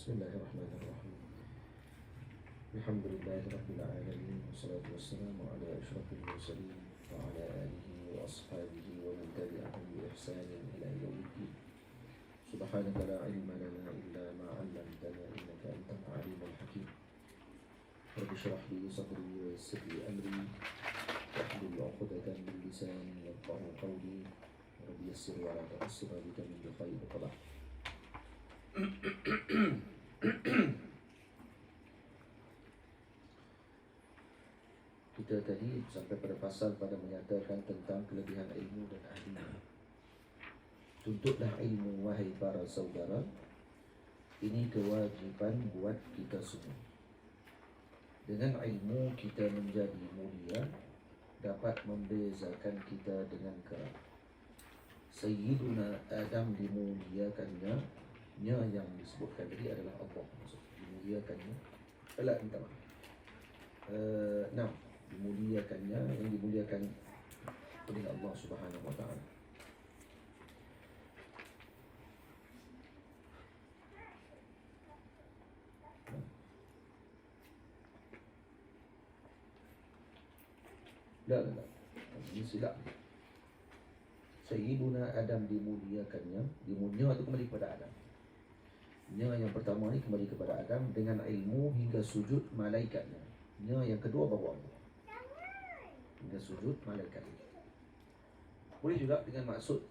Bismillahirrahmanirrahim. Alhamdulillahirabbil alamin wassalatu wassalamu ala asyrafil mursalin wa ala alihi wa ashabihi wa man tabi'ahum bi ihsanin ila yaumiddin. Subhanaka la ilma lana illa ma 'allamtana innaka antal alimul hakim. Rabbi shrah li sadri wa yassir li amri wahlul 'uqdatam min lisani yafqahu qawli. Rabbi yassir wa la tu'assir bika min khairin qala. Kita tadi sampai pada pasal pada menyatakan tentang kelebihan ilmu dan ahlinya. Tuntutlah ilmu wahai para saudara. Ini kewajiban buat kita semua. Dengan ilmu kita menjadi mulia, dapat membezakan kita dengan kera. Sayyiduna Adam dimuliakannya, yang disebutkan tadi adalah Allah. Maksud dimuliakannya adalah minta maaf. Dimuliakannya, yang dimuliakan oleh Allah Subhanahu wa taala. La. Ini silap. Sayyiduna Adam dimuliakannya. Dimulia itu kembali kepada Adam. Yang pertama ni kembali kepada Adam dengan ilmu hingga sujud malaikatnya. Yang kedua baru Allah. Hingga sujud malaikat. Boleh juga dengan maksud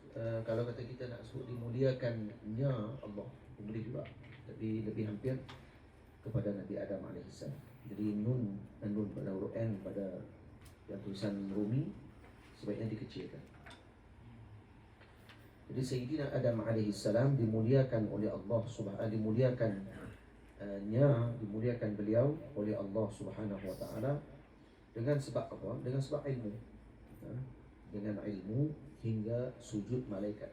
kalau kata kita nak sebut dimuliakannya Allah, boleh juga. Tapi lebih hampir kepada Nabi Adam AS. Jadi nun pada huruf N pada yang tulisan Rumi sebaiknya dikecilkan. Jadi Sayyidina Adam AS dimuliakan oleh Allah Subhanahu, dimuliakan beliau oleh Allah Subhanahu wa taala dengan sebab apa? Dengan sebab ilmu. Dengan ilmu hingga sujud malaikat.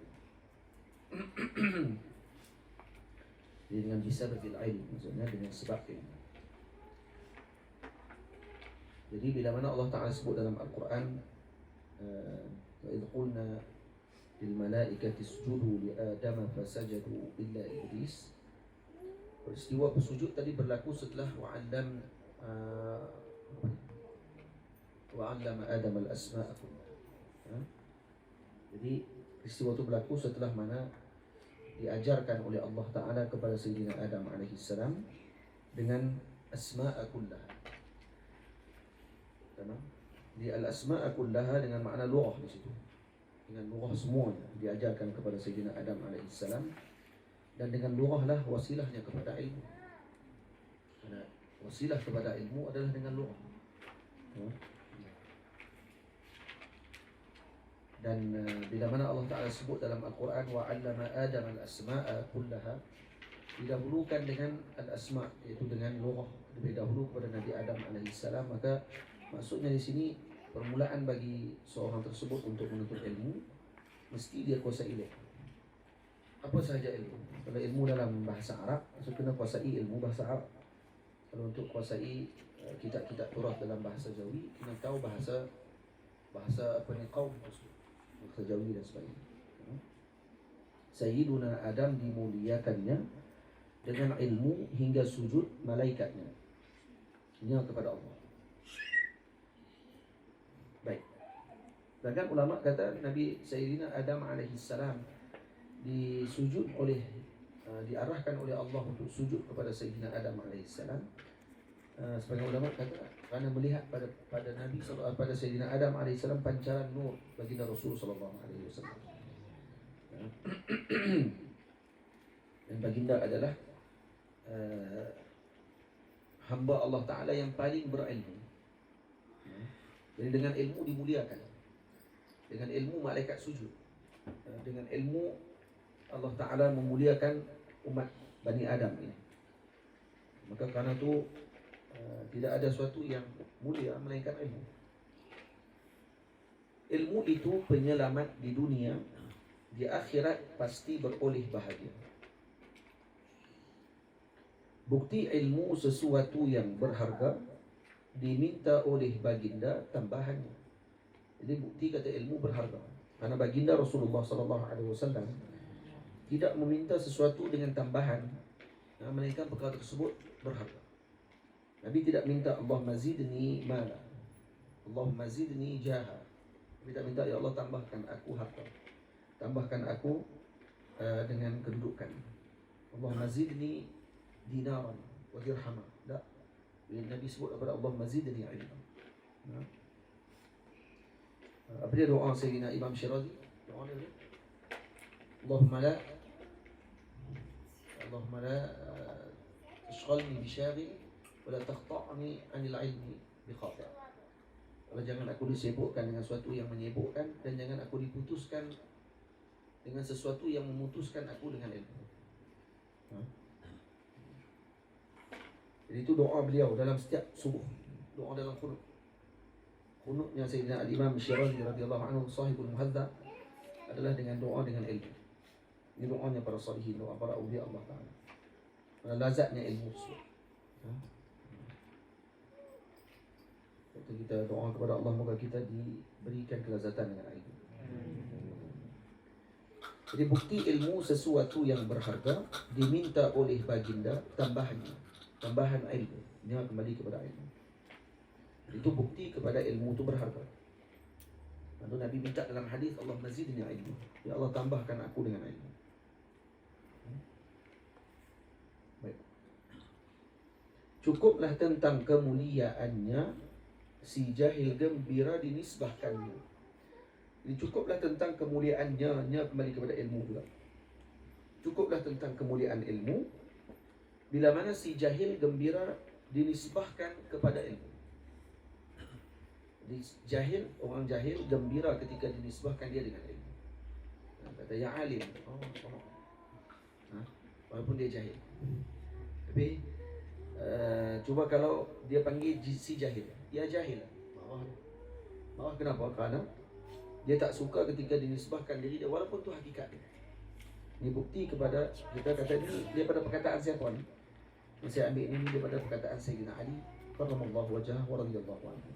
Jadi dengan bisababil ilm, maksudnya dengan sebab ilmu. Jadi bila mana Allah Ta'ala sebut dalam Al-Quran, wa idh qulna lil malaikati isjudu li Adama fasajadu illa iblis. Peristiwa bersujud tadi berlaku setelah wa'allama Adam al-asma'a kullaha. Jadi peristiwa itu berlaku setelah mana diajarkan oleh Allah Ta'ala kepada Sayyidina Adam AS dengan asma'a kullaha. Di al-asma'a kullaha dengan makna lughah di situ. Dengan lughah semuanya diajarkan kepada Sayyidina Adam AS, dan dengan lughah lah wasilahnya kepada ilmu. Karena wasilah kepada ilmu adalah dengan lughah. Dan bila mana Allah Ta'ala sebut dalam Al-Quran wa 'allama Adam al-asma'a kullaha, didahulukan dengan al-asma', iaitu dengan lughah lebih dahulu kepada Nabi Adam AS. Maka maksudnya di sini permulaan bagi seorang tersebut untuk menuntut ilmu mesti dia kuasai ilmu. Apa sahaja ilmu? Kalau ilmu dalam bahasa Arab, maksud kena kuasai ilmu bahasa Arab. Kalau untuk kuasai kitab-kitab Taurat dalam bahasa Jawi, kena tahu bahasa apa ni, qaum tersebut, bahasa Jawi dan sebagainya. Sayyiduna Adam dimuliakannya dengan ilmu hingga sujud malaikatnya. Ini kepada Allah. Baik. Sedangkan ulama kata Nabi Sayyidina Adam AS diarahkan oleh Allah untuk sujud kepada Sayyidina Adam AS. Sebagian ulama kata kerana melihat pada Nabi pada Sayyidina Adam AS pancaran nur baginda Rasul sallallahu alaihi wasallam. Dan baginda adalah hamba Allah Ta'ala yang paling berilmu. Jadi dengan ilmu dimuliakan. Dengan ilmu malaikat sujud. Dengan ilmu Allah Ta'ala memuliakan umat Bani Adam ini. Maka kerana itu tidak ada sesuatu yang mulia melainkan ilmu. Ilmu itu penyelamat di dunia, di akhirat pasti beroleh bahagia. Bukti ilmu sesuatu yang berharga diminta oleh baginda tambahannya. Jadi bukti kata ilmu berharga. Karena baginda Rasulullah SAW tidak meminta sesuatu dengan tambahan melainkan perkara tersebut berharga. Nabi tidak minta Allahumma zidni mala, Allahumma zidni jaha. Nabi tak minta, ya Allah tambahkan aku harta, tambahkan aku dengan kedudukan. Allahumma zidni dinaran wa dirhama. Tak. Nabi sebut kepada Allahumma zidni ilma. Apa dia doa Sayyidina Imam Syirazi? Doa dia, Allahumma la tashghalni bisyaghil wa la taqta'ni 'anil 'ilmi biqati'. Allah, jangan aku disibukkan dengan sesuatu yang menyibukkan, dan jangan aku diputuskan dengan sesuatu yang memutuskan aku dengan ilmu. Jadi itu doa beliau dalam setiap subuh, doa dalam qunut. Qunutnya Sayyidina Al-Imam Syirazi radhiyallahu anhu, sahibul Muhadzab, adalah dengan doa dengan ilmu. Ini doanya para salihin, doa para awliya Allah Ta'ala. Lazatnya ilmu tersebut. Kita doa kepada Allah, moga kita diberikan kelazatan dengan ilmu. Jadi bukti ilmu sesuatu yang berharga diminta oleh baginda tambahan ilmu. Dia kembali kepada ilmu. Itu bukti kepada ilmu itu berharga. Lalu Nabi minta dalam hadis, Allah mazidni ilmu. Ya Allah, tambahkan aku dengan ilmu. Baik. Cukuplah tentang kemuliaannya, si jahil gembira dinisbahkannya. Jadi cukuplah tentang kemuliaannya, kembali kepada ilmu pula. Cukuplah tentang kemuliaan ilmu, bila mana si jahil gembira dinisbahkan kepada ilmu. Jadi orang jahil gembira ketika dinisbahkan dia dengan ilmu. Kata ya alim, walaupun dia jahil. Tapi cuba kalau dia panggil si jahil, ya jahil, marah kenapa? Kerana dia tak suka ketika dinisbahkan diri dia, walaupun tu hakikat dia. Ini bukti kepada kita, kata ni daripada perkataan siapa ni? Saya ambil ini daripada perkataan Sayyidina Ali karramallahu wajhah wa radhiyallahu anhu.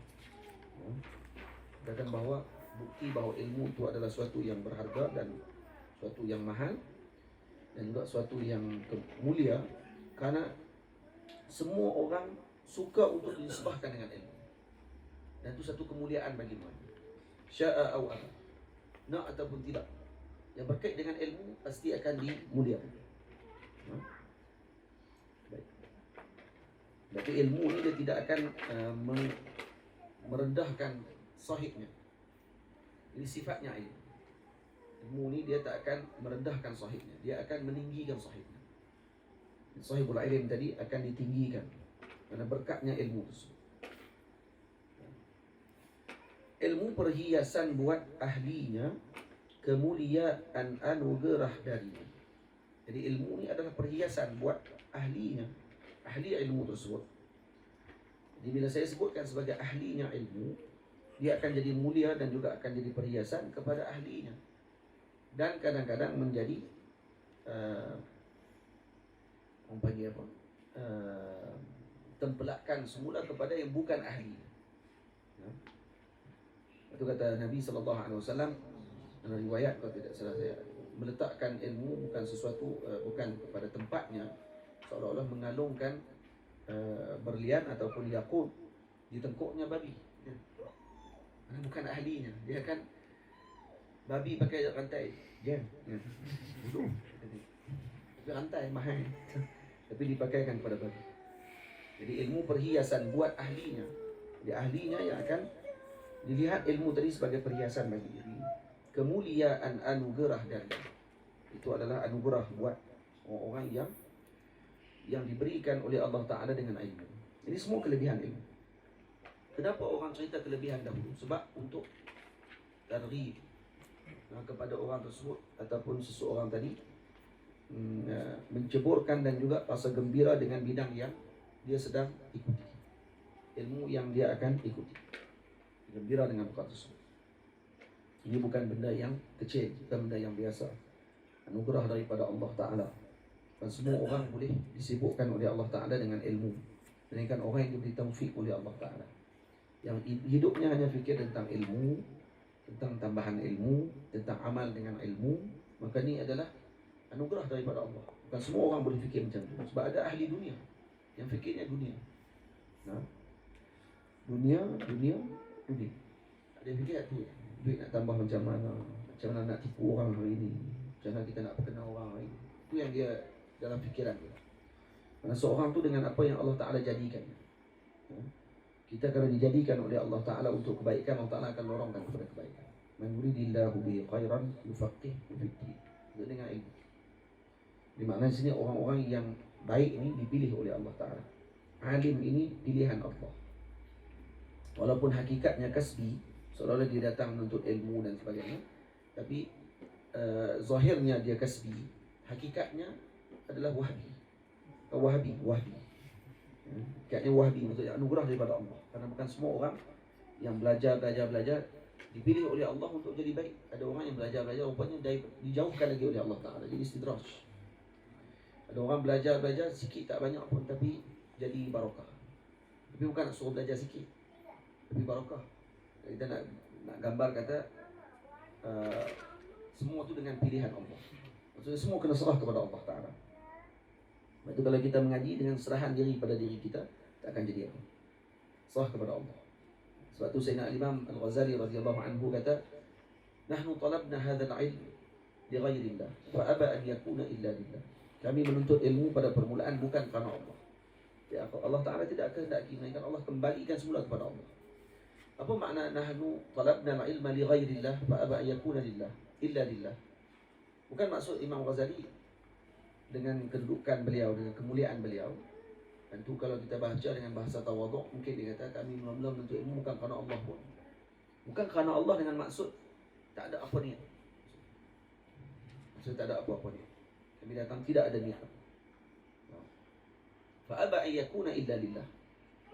Katakan bahawa bukti bahawa ilmu itu adalah suatu yang berharga dan suatu yang mahal, dan juga suatu yang mulia, kerana semua orang suka untuk dinisbahkan dengan ilmu. Dan itu satu kemuliaan bagi mereka. Sya'a aw aba, nak ataupun tidak, yang berkait dengan ilmu pasti akan dimuliakan. Baik. Tapi ilmu ni dia tidak akan merendahkan sahibnya. Ini sifatnya ilmu. Ilmu ni dia tak akan merendahkan sahibnya, dia akan meninggikan sahibnya. Sahibul ilm tadi akan ditinggikan kerana berkatnya ilmu tersebut. Ilmu perhiasan buat ahlinya, kemuliaan anugerah darinya. Jadi ilmu ni adalah perhiasan buat ahlinya, ahli ilmu tersebut. Jadi bila saya sebutkan sebagai ahlinya ilmu, dia akan jadi mulia dan juga akan jadi perhiasan kepada ahlinya. Dan kadang-kadang menjadi orang panggil apa? Tempelakan semula kepada yang bukan ahli. Itu kata Nabi SAW dalam riwayat, kalau tidak salah saya, meletakkan ilmu bukan sesuatu, bukan kepada tempatnya, seolah-olah mengalungkan berlian ataupun yakut di tengkuknya babi. Bukan ahlinya, dia kan babi pakai rantai, tapi rantai mahal, tapi dipakaikan kepada babi. Jadi ilmu perhiasan buat ahlinya. Jadi ahlinya yang akan dilihat ilmu tadi sebagai perhiasan bagi diri. Kemuliaan anugerah dan itu adalah anugerah buat orang-orang yang diberikan oleh Allah Ta'ala dengan ilmu. Ini semua kelebihan ilmu. Kenapa orang cerita kelebihan dahulu? Sebab untuk targhib kepada orang tersebut ataupun seseorang tadi, menceburkan dan juga rasa gembira dengan bidang yang dia sedang ikuti, ilmu yang dia akan ikuti, gembira dengan perkara tersebut. Ini bukan benda yang kecil, bukan benda yang biasa, anugerah daripada Allah Ta'ala. Dan semua orang boleh disibukkan oleh Allah Ta'ala dengan ilmu, melainkan orang yang diberi taufik oleh Allah Ta'ala, yang hidupnya hanya fikir tentang ilmu, tentang tambahan ilmu, tentang amal dengan ilmu. Maka ini adalah Anugerah daripada Allah. Bukan semua orang boleh fikir macam tu. Sebab ada ahli dunia yang fikirnya dunia. Dunia. Ada yang fikir tu, duit nak tambah macam mana nak tipu orang hari ini, macam mana kita nak perkenal orang hari ini. Itu yang dia dalam fikiran dia. Karena seorang tu dengan apa yang Allah Ta'ala jadikan. Kita kalau dijadikan oleh Allah Ta'ala untuk kebaikan, Allah Ta'ala akan lorongkan kepada kebaikan. Man yuridillahu bihi khairan yufaqihu fid-din. Itu dengan ilmu. Di mana di sini orang-orang yang baik ini dipilih oleh Allah Ta'ala. Alim ini pilihan Allah. Walaupun hakikatnya kasbi, seolah-olah dia datang menuntut ilmu dan sebagainya, tapi zahirnya dia kasbi, hakikatnya adalah Wahabi. Hakikatnya Wahabi, maksudnya anugerah daripada Allah. Karena bukan semua orang yang belajar dipilih oleh Allah untuk jadi baik. Ada orang yang belajar rupanya dijauhkan lagi oleh Allah Ta'ala, jadi istidraj. Ada orang belajar sikit tak banyak pun, tapi jadi barakah. Tapi bukan nak suruh belajar sikit, tapi barakah. Kita nak gambar kata semua tu dengan pilihan Allah. Maksudnya semua kena serah kepada Allah Ta'ala. Sebab itu kalau kita mengaji dengan serahan diri pada diri kita, tak akan jadi apa? Serah kepada Allah. Sebab itu Sayyidina Imam Al-Ghazali radhiyallahu anhu kata, "Nahnu talabna hadzal ilm li ghairillah, fa aba an yakuna illa lillah." Kami menuntut ilmu pada permulaan bukan kerana Allah. Ya, Allah Ta'ala tidak kehendaki, melainkan Allah kembalikan semula kepada Allah. Apa makna nahnu talabna al-ilma li ghairillah fa aba an yakuna lillah illa lillah? Bukan maksud Imam Ghazali dengan kedudukan beliau, dengan kemuliaan beliau. Tentu kalau kita baca dengan bahasa tawaduk, mungkin dia kata kami mula-mula menuntut ilmu bukan kerana Allah pun. Bukan kerana Allah dengan maksud tak ada apa niat. Maksud tak ada apa-apa niat. Kami datang tidak ada niat. Fa aba an yakuna illa lillah.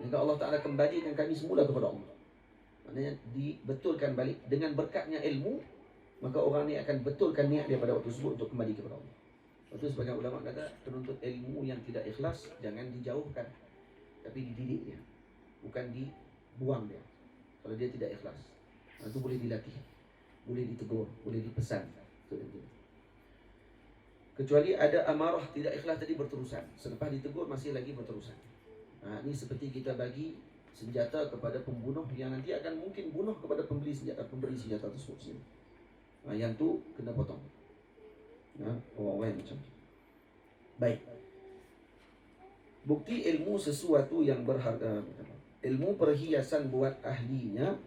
Maka Allah Ta'ala kembalikan kami semula kepada Allah. Maknanya dibetulkan balik dengan berkatnya ilmu, maka orang ni akan betulkan niat dia pada waktu tersebut untuk kembali kepada Allah. Lepas itu sebagian ulama kata penuntut ilmu yang tidak ikhlas jangan dijauhkan, tapi dididik dia, bukan dibuang dia. Kalau dia tidak ikhlas, itu boleh dilatih, boleh ditegur, boleh dipesan. Kecuali ada amarah tidak ikhlas tadi berterusan, selepas ditegur masih lagi berterusan. Ini seperti kita bagi senjata kepada pembunuh yang nanti akan mungkin bunuh kepada pemberi senjata tersebut. Yang tu kena potong. Orang-orang yang macam tu. Baik. Bukti ilmu sesuatu yang berharga. Ilmu perhiasan buat ahlinya,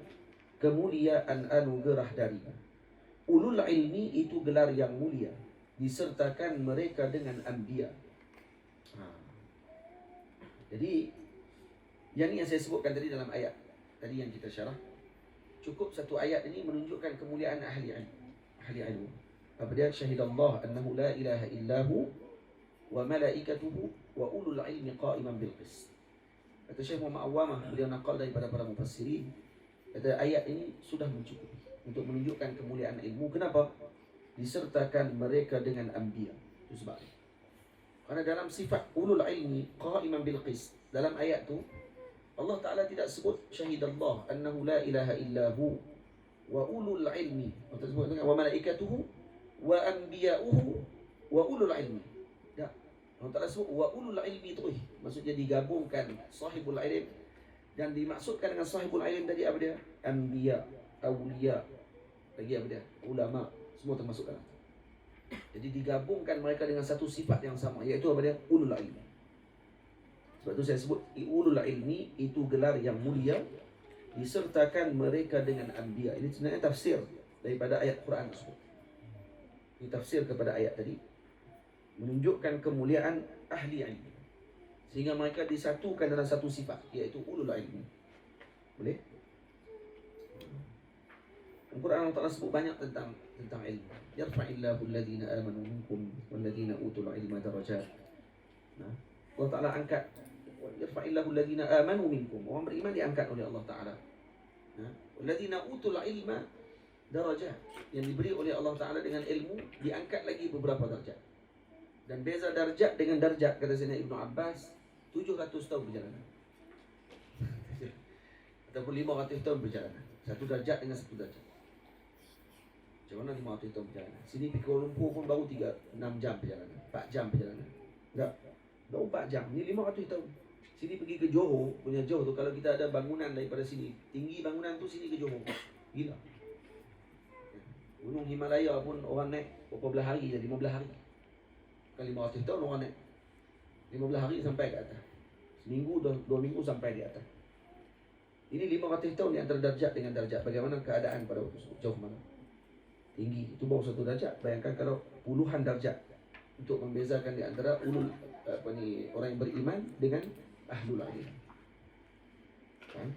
kemuliaan anugerah darinya. Ulul ilmi itu gelar yang mulia, disertakan mereka dengan anbiya. Jadi yang ini yang saya sebutkan tadi dalam ayat tadi yang kita syarah. Cukup satu ayat ini menunjukkan kemuliaan ahli ilmu. Apa dia? Syahidallah annahu la ilaha illahu wa malaikatuhu wa ulul ilmi qa'iman bil qist. Kata Syekh Muhammad Awwamah, beliau naqal daripada para mufassirin, kata ayat ini sudah mencukupi untuk menunjukkan kemuliaan ilmu. Kenapa? Disertakan mereka dengan anbiya. Itu sebab. Karena dalam sifat ulul ilmi qa'iman bil qist, dalam ayat tu Allah Ta'ala tidak sebut syahidallah annahu la ilaha illahu wa ulul ilmi. Allah sebut dengan wa malaikatuhu wa anbiya'uhu wa ulul ilmi. Tak. Allah Ta'ala sebut wa ulul ilmi terus. Maksudnya digabungkan sahibul ilm, dan dimaksudkan dengan sahibul ilm tadi apa dia? Anbiya, awliya, lagi apa dia? Ulama, semua termasuk dalam. Jadi digabungkan mereka dengan satu sifat yang sama, iaitu apa dia? Ulul ilmi. Sebab itu saya sebut ulul ilmi itu gelar yang mulia, disertakan mereka dengan anbiya. Ini sebenarnya tafsir daripada ayat Quran tersebut. Ini tafsir kepada ayat tadi, menunjukkan kemuliaan ahli ilmu, sehingga mereka disatukan dalam satu sifat, iaitu ulul ilmi. Boleh? Al-Quran Allah Ta'ala sebut banyak tentang ilmu. Yarfa'illahu alladhina amanu minkum walladhina utul ilma darajat. Allah Ta'ala angkat. Yarfa'illahu alladhina amanu minkum. Orang beriman diangkat oleh Allah Ta'ala. Walladhina utul ilma darajat. Yang diberi oleh Allah Ta'ala dengan ilmu diangkat lagi beberapa darjat. Dan beza darjat dengan darjat, kata Sayyidina Ibnu Abbas, 700 tahun perjalanan. Ataupun 500 tahun perjalanan. Satu darjat dengan satu darjat. Macam mana 500 tahun perjalanan? Sini pergi Kuala Lumpur pun baru 6 jam perjalanan, 4 jam perjalanan. Enggak, baru 4 jam. Ni 500 tahun. Sini pergi ke Johor, punya Johor tu, kalau kita ada bangunan daripada sini, tinggi bangunan tu sini ke Johor. Gila. Gunung Himalaya pun orang naik berapa belah hari je, 15 hari. Kan 500 tahun orang naik 15 hari sampai ke atas. Seminggu, 2 minggu sampai di atas. Ini 500 tahun di antara darjat dengan darjat. Bagaimana keadaan pada waktu itu? Jauh mana? Tinggi. Itu baru satu darjat. Bayangkan kalau puluhan darjat untuk membezakan di antara orang yang beriman dengan ahlul ilm. Kan?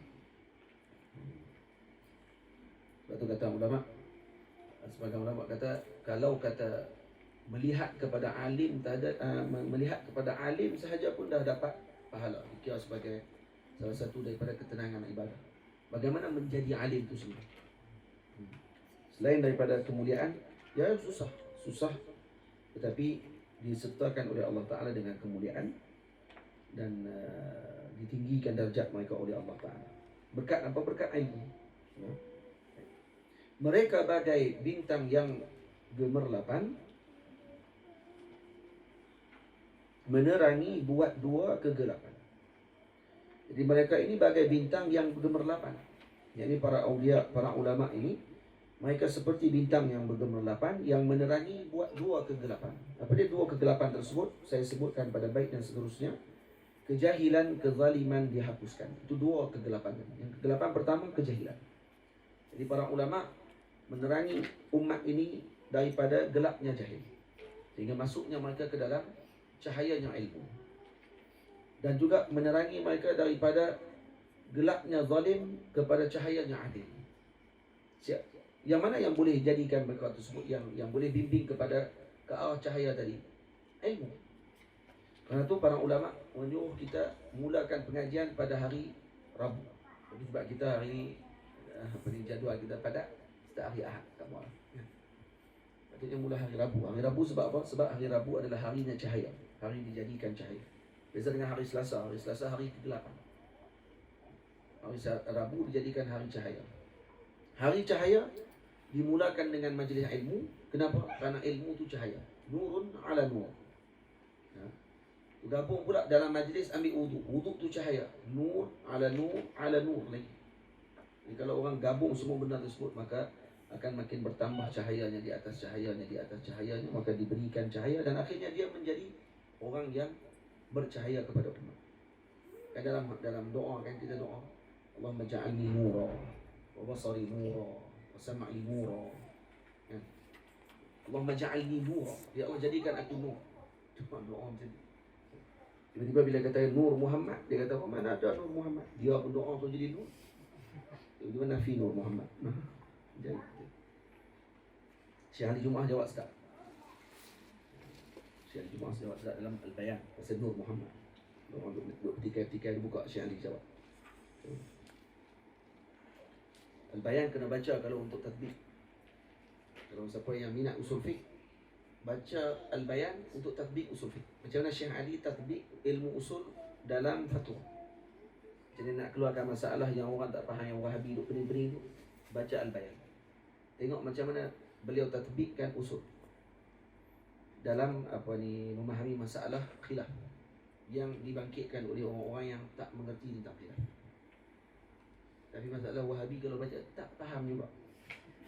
Sebab tu kata ulama, sebagian ulama kata, kalau kata melihat kepada alim melihat kepada alim sahaja pun dah dapat pahala. Dikira sebagai salah satu daripada ketenangan ibadah. Bagaimana menjadi alim itu sendiri? Selain daripada kemuliaan, ya susah, tetapi disertakan oleh Allah Ta'ala dengan kemuliaan dan ditinggikan darjat mereka oleh Allah Ta'ala. Berkat apa? Berkat ilmu. Mereka bagai bintang yang gemerlapan, menerangi buat dua kegelapan. Jadi mereka ini bagai bintang yang bergemerlapan. Jadi para aulia, para ulama ini, mereka seperti bintang yang bergemerlapan yang menerangi buat dua kegelapan. Apa dia dua kegelapan tersebut? Saya sebutkan pada bait dan seterusnya. Kejahilan, kezaliman dihapuskan. Itu dua kegelapan. Yang kegelapan pertama, kejahilan. Jadi para ulama menerangi umat ini daripada gelapnya jahil, sehingga masuknya mereka ke dalam cahayanya ilmu. Dan juga menerangi mereka daripada gelapnya zalim kepada cahayanya adil. Yang mana yang boleh jadikan mereka tersebut, yang boleh bimbing kepada ke arah cahaya tadi? Ilmu. Kerana itu para ulama menyuruh kita mulakan pengajian pada hari Rabu. Jadi sebab kita hari ini jadual kita padat, start hari Ahad kat Muar. Patutnya mula hari Rabu. Hari Rabu sebab apa? Sebab hari Rabu adalah harinya cahaya. Hari dijadikan cahaya. Beza dengan hari Selasa. Hari Selasa hari ke-8. Hari Rabu dijadikan hari cahaya. Hari cahaya dimulakan dengan majlis ilmu. Kenapa? Kerana ilmu itu cahaya. Nurun ala nur. Gabung pula dalam majlis ambil wuduk. Wuduk tu cahaya. Nur ala nur lagi. Jadi kalau orang gabung semua benda tersebut, maka akan makin bertambah cahayanya di atas cahayanya di atas cahayanya, maka diberikan cahaya dan akhirnya dia menjadi orang yang bercahaya kepada umat. Dalam doa kan kita doa, Allahumma ja'alni nura wa basari nura wa sam'i nura. Ya. Allahumma ja'alni nura, ya Allah jadikan aku nur. Cuma doa macam ni. Tiba-tiba bila kata Nur Muhammad, dia kata apa? Mana ada Nur Muhammad? Dia pun doa tu jadi nur. Tiba-tiba nafi Nur Muhammad. Jadi Syekh Ali Jumaah jawab sedap. Syekh Ali Jumaah jawab sedap dalam Al-Bayan pasal Nur Muhammad. Orang duk petikai-petikai buka, Syekh Ali jawab. Al-Bayan kena baca kalau untuk tatbik. Kalau siapa yang minat usul fiqh, baca Al-Bayan untuk tatbik usul fiqh. Macam mana Syekh Ali tatbik ilmu usul dalam fatwa. Jadi nak keluarkan masalah yang orang tak faham, yang Wahabi duk pening-pening tu, baca Al-Bayan. Tengok macam mana beliau tatbikkan usul dalam memahami masalah khilaf yang dibangkitkan oleh orang-orang yang tak mengerti tentang khilaf. Tapi masalah Wahabi kalau baca tak faham juga,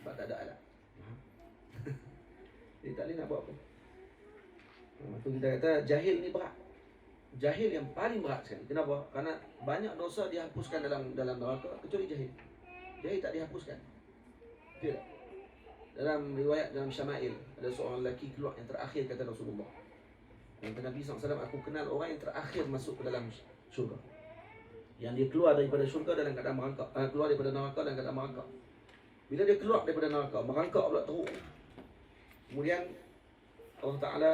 sebab tak ada alat. Jadi tak boleh nak buat apa. Tu kita kata jahil ni berat. Jahil yang paling berat sekali. Kenapa? Karena banyak dosa dihapuskan dalam neraka kecuali jahil. Jahil tak dihapuskan. Betul tak? Dalam riwayat dalam Syama'il, ada seorang lelaki keluar yang terakhir, kata Rasulullah. Kata Nabi SAW, aku kenal orang yang terakhir masuk ke dalam syurga. Yang dia keluar daripada syurga dalam keadaan merangkak, keluar daripada neraka dalam keadaan merangkak. Bila dia keluar daripada neraka, merangkak pula teruk. Kemudian Allah Ta'ala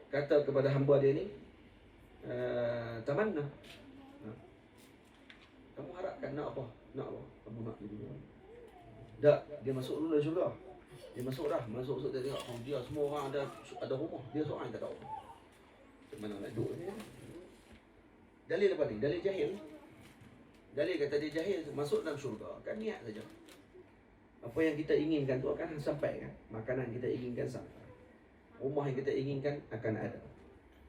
kata kepada hamba dia ni, tamanna, kamu harapkan nak apa? Nak apa? Kamu nak di dunia. Tak, dia masuk dulu dalam syurga. Dia masuk dah, masuk dia tengok, dia semua orang ada rumah, dia seorang yang tak tahu. Mana nak duduk ni? Dalil apa ni? Dalil jahil. Dalil kata dia jahil masuk dalam syurga, kan niat saja. Apa yang kita inginkan tu akan sampai kan. Makanan kita inginkan sampai. Rumah yang kita inginkan akan ada.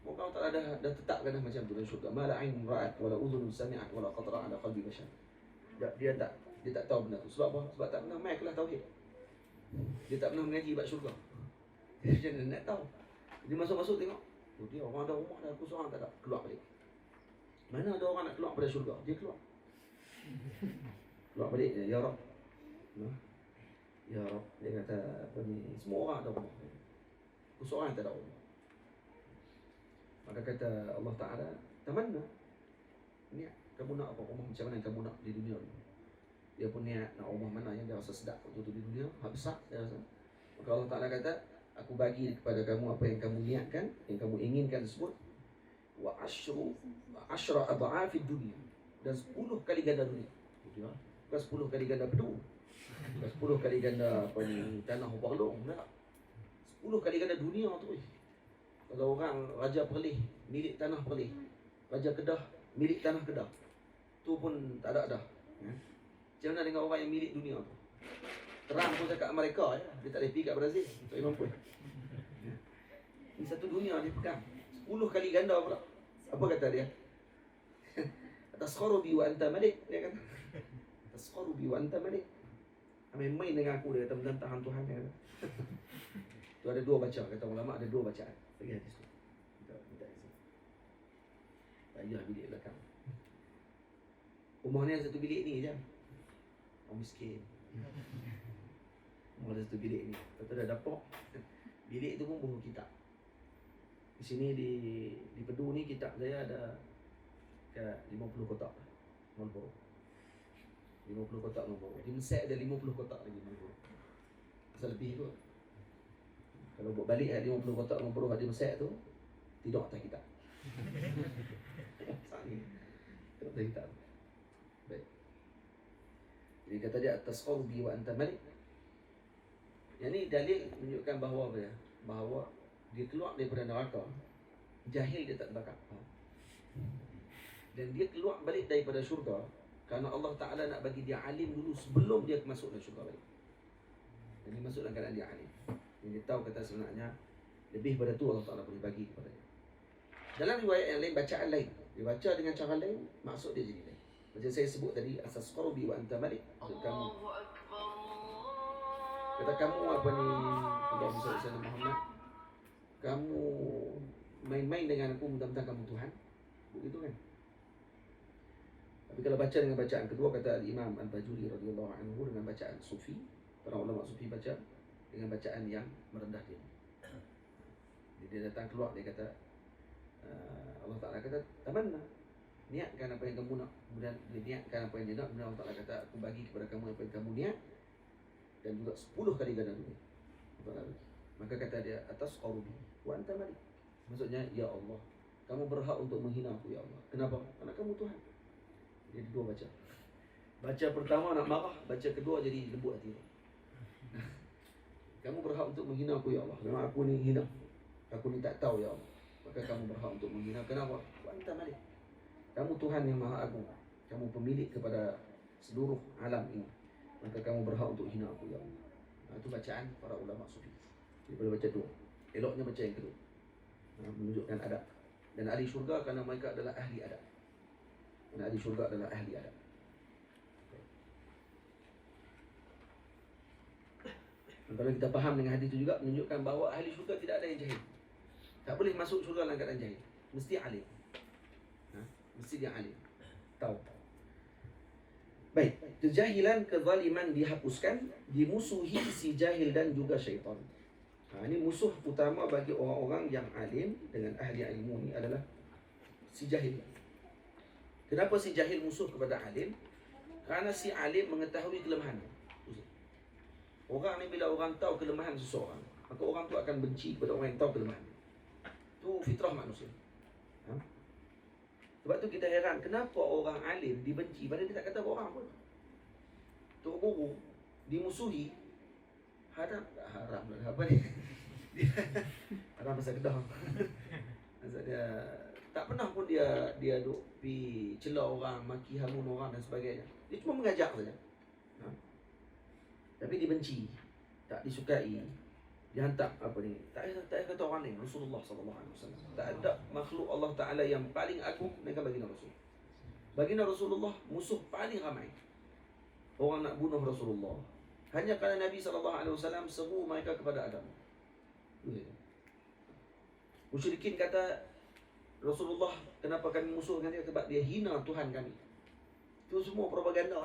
Moga Allah Ta'ala dah tetapkan dah macam tu dalam syurga. Ma la ain ra'at wa la udhun sami'at wa la qatara ala qalbi bashar. Dia tak tahu benda tu. Sebab apa? Sebab tak pernah mai kelas tauhid. Dia tak pernah mengaji bab syurga. Dia macam mana nak tahu? Dia masuk-masuk tengok. Oh, dia orang ada rumah dah, aku seorang tak ada. Keluar balik. Mana ada orang nak keluar pada syurga? Dia keluar. Keluar balik. Ya Rab. Ya Rab. Dia kata apa ni, semua orang ada rumah. Aku seorang yang tak ada rumah. Maka kata Allah Ta'ala, tamanna. Niat. Kamu nak apa rumah macam mana yang kamu nak di dunia ni? Dia pun niat nak rumah mana yang dia rasa sedap waktu tu di dunia. Hak besar dia rasa. Maka Allah Ta'ala kata, aku bagi kepada kamu apa yang kamu niatkan, yang kamu inginkan tersebut. Wa asyra adha'afid dunia. Dan 10 kali ganda dunia. Bukan 10 kali ganda pedu. Bukan 10 kali ganda apa ni, tanah berlong. Tak. 10 kali ganda dunia tu. Kalau orang Raja Perlis, milik tanah Perlis. Raja Kedah, milik tanah Kedah. Tu pun tak ada dah. Macam mana dengan orang yang milik dunia tu? Trump pun cakap Amerika je. Dia tak boleh pergi kat Brazil. Tak boleh mampu. Ini satu dunia dia pegang. 10 kali ganda pula. Apa kata dia? Tasqaru bi wa anta malik. Dia kata. Tasqaru bi wa anta malik. Main-main dengan aku. Dia kata mentantang Tuhan. Dia kata. Tu ada dua baca. Kata ulama ada dua bacaan. Bagi hadis tu. Minta izin. Tak payah bilik belakang. Rumah ni ada satu bilik ni je. Orang miskin. Rumah ada satu bilik ni. Lepas tu ada dapur. Bilik tu pun buku kitab. Di sini di Pedu ni kitab saya ada ke 50 kotak. Marlboro. 50 kotak Marlboro. Di Mesir ada 50 kotak lagi Marlboro. Asal lebih kot. Kalau buat balik 50 kotak Marlboro di Mesir tu, tidak atas kitab. Sakit. Tidak atas kitab. Baik. Jadi kata dia atas qalbi wa anta malik. Yang ni dalil menunjukkan bahawa apa ya? Bahawa dia keluar daripada neraka. Jahil dia tak terbakar. Dan dia keluar balik daripada syurga kerana Allah Ta'ala nak bagi dia alim dulu sebelum dia masuk dalam syurga balik. Dan dia masuk dalam keadaan dia alim. Dia tahu kata sebenarnya lebih pada tu Allah Ta'ala boleh bagi kepada dia. Dalam riwayat yang lain, bacaan lain, dia baca dengan cara lain, maksud dia jadi lain. Macam saya sebut tadi, asas qarbi wa anta malik. Kamu kata kamu apa ni, Allahumma salli ala Muhammad, kamu main-main dengan aku mentang-mentang kamu Tuhan. Begitu kan? Tapi kalau baca dengan bacaan kedua, kata Imam Al-Bajuri radhiyallahu anhu, dengan bacaan sufi, para ulama sufi baca dengan bacaan yang merendah dia. Dia datang keluar, dia kata Allah Ta'ala kata tamanna, niatkan apa yang kamu nak. Kemudian dia niatkan apa yang dia nak. Kemudian Allah Ta'ala kata aku bagi kepada kamu apa yang kamu niat, dan juga 10 kali ganda dunia. Maka kata dia atas qarbi wa anta malik. Maksudnya ya Allah, kamu berhak untuk menghina aku ya Allah. Kenapa? Karena kamu Tuhan. Jadi dua baca. Baca pertama nak marah, baca kedua jadi lembut hati. Kamu berhak untuk menghina aku ya Allah. Memang aku ni hina. Aku ni tak tahu ya Allah. Maka kamu berhak untuk menghina. Kenapa? Wa anta malik. Kamu Tuhan yang maha agung. Kamu pemilik kepada seluruh alam ini. Maka kamu berhak untuk hina aku ya Allah. Itu bacaan para ulama sufi. Dia boleh baca dua. Eloknya baca yang kedua. Menunjukkan adab. Dan ahli syurga kerana mereka adalah ahli adab. Dan ahli syurga adalah ahli adab. Dan kalau kita faham dengan hadis itu juga, menunjukkan bahawa ahli syurga tidak ada yang jahil. Tak boleh masuk syurga dalam keadaan jahil. Mesti alim. Mesti dia alim. Tahu. Baik, kejahilan, kezaliman dihapuskan, dimusuhi si jahil dan juga syaitan. Ini musuh utama bagi orang-orang yang alim dengan ahli ilmu ini adalah si jahil. Kenapa si jahil musuh kepada alim? Kerana si alim mengetahui kelemahan. Orang ni bila orang tahu kelemahan seseorang, maka orang tu akan benci kepada orang yang tahu kelemahan. Itu fitrah manusia. Sebab tu kita heran, kenapa orang alim dibenci padahal dia tak kata orang pun. Tok guru dimusuhi, haram apa ni? Haram pasal Kedah. Pasal dia tak pernah pun dia duk pi cela orang, maki hamun orang dan sebagainya. Dia cuma mengajar saja. tapi dibenci, tak disukai. Dihantar apa ni? Tak payah kata orang lain, Rasulullah sallallahu alaihi wasallam. Tak ada makhluk Allah Taala yang paling agung melainkan baginda Rasul. Baginda Rasulullah musuh paling ramai. Orang nak bunuh Rasulullah. Hanya kerana Nabi sallallahu alaihi wasallam seru mereka kepada agama. Musyrikin kata Rasulullah, kenapa kami musuh dengan dia? Sebab dia hina Tuhan kami. Itu semua propaganda.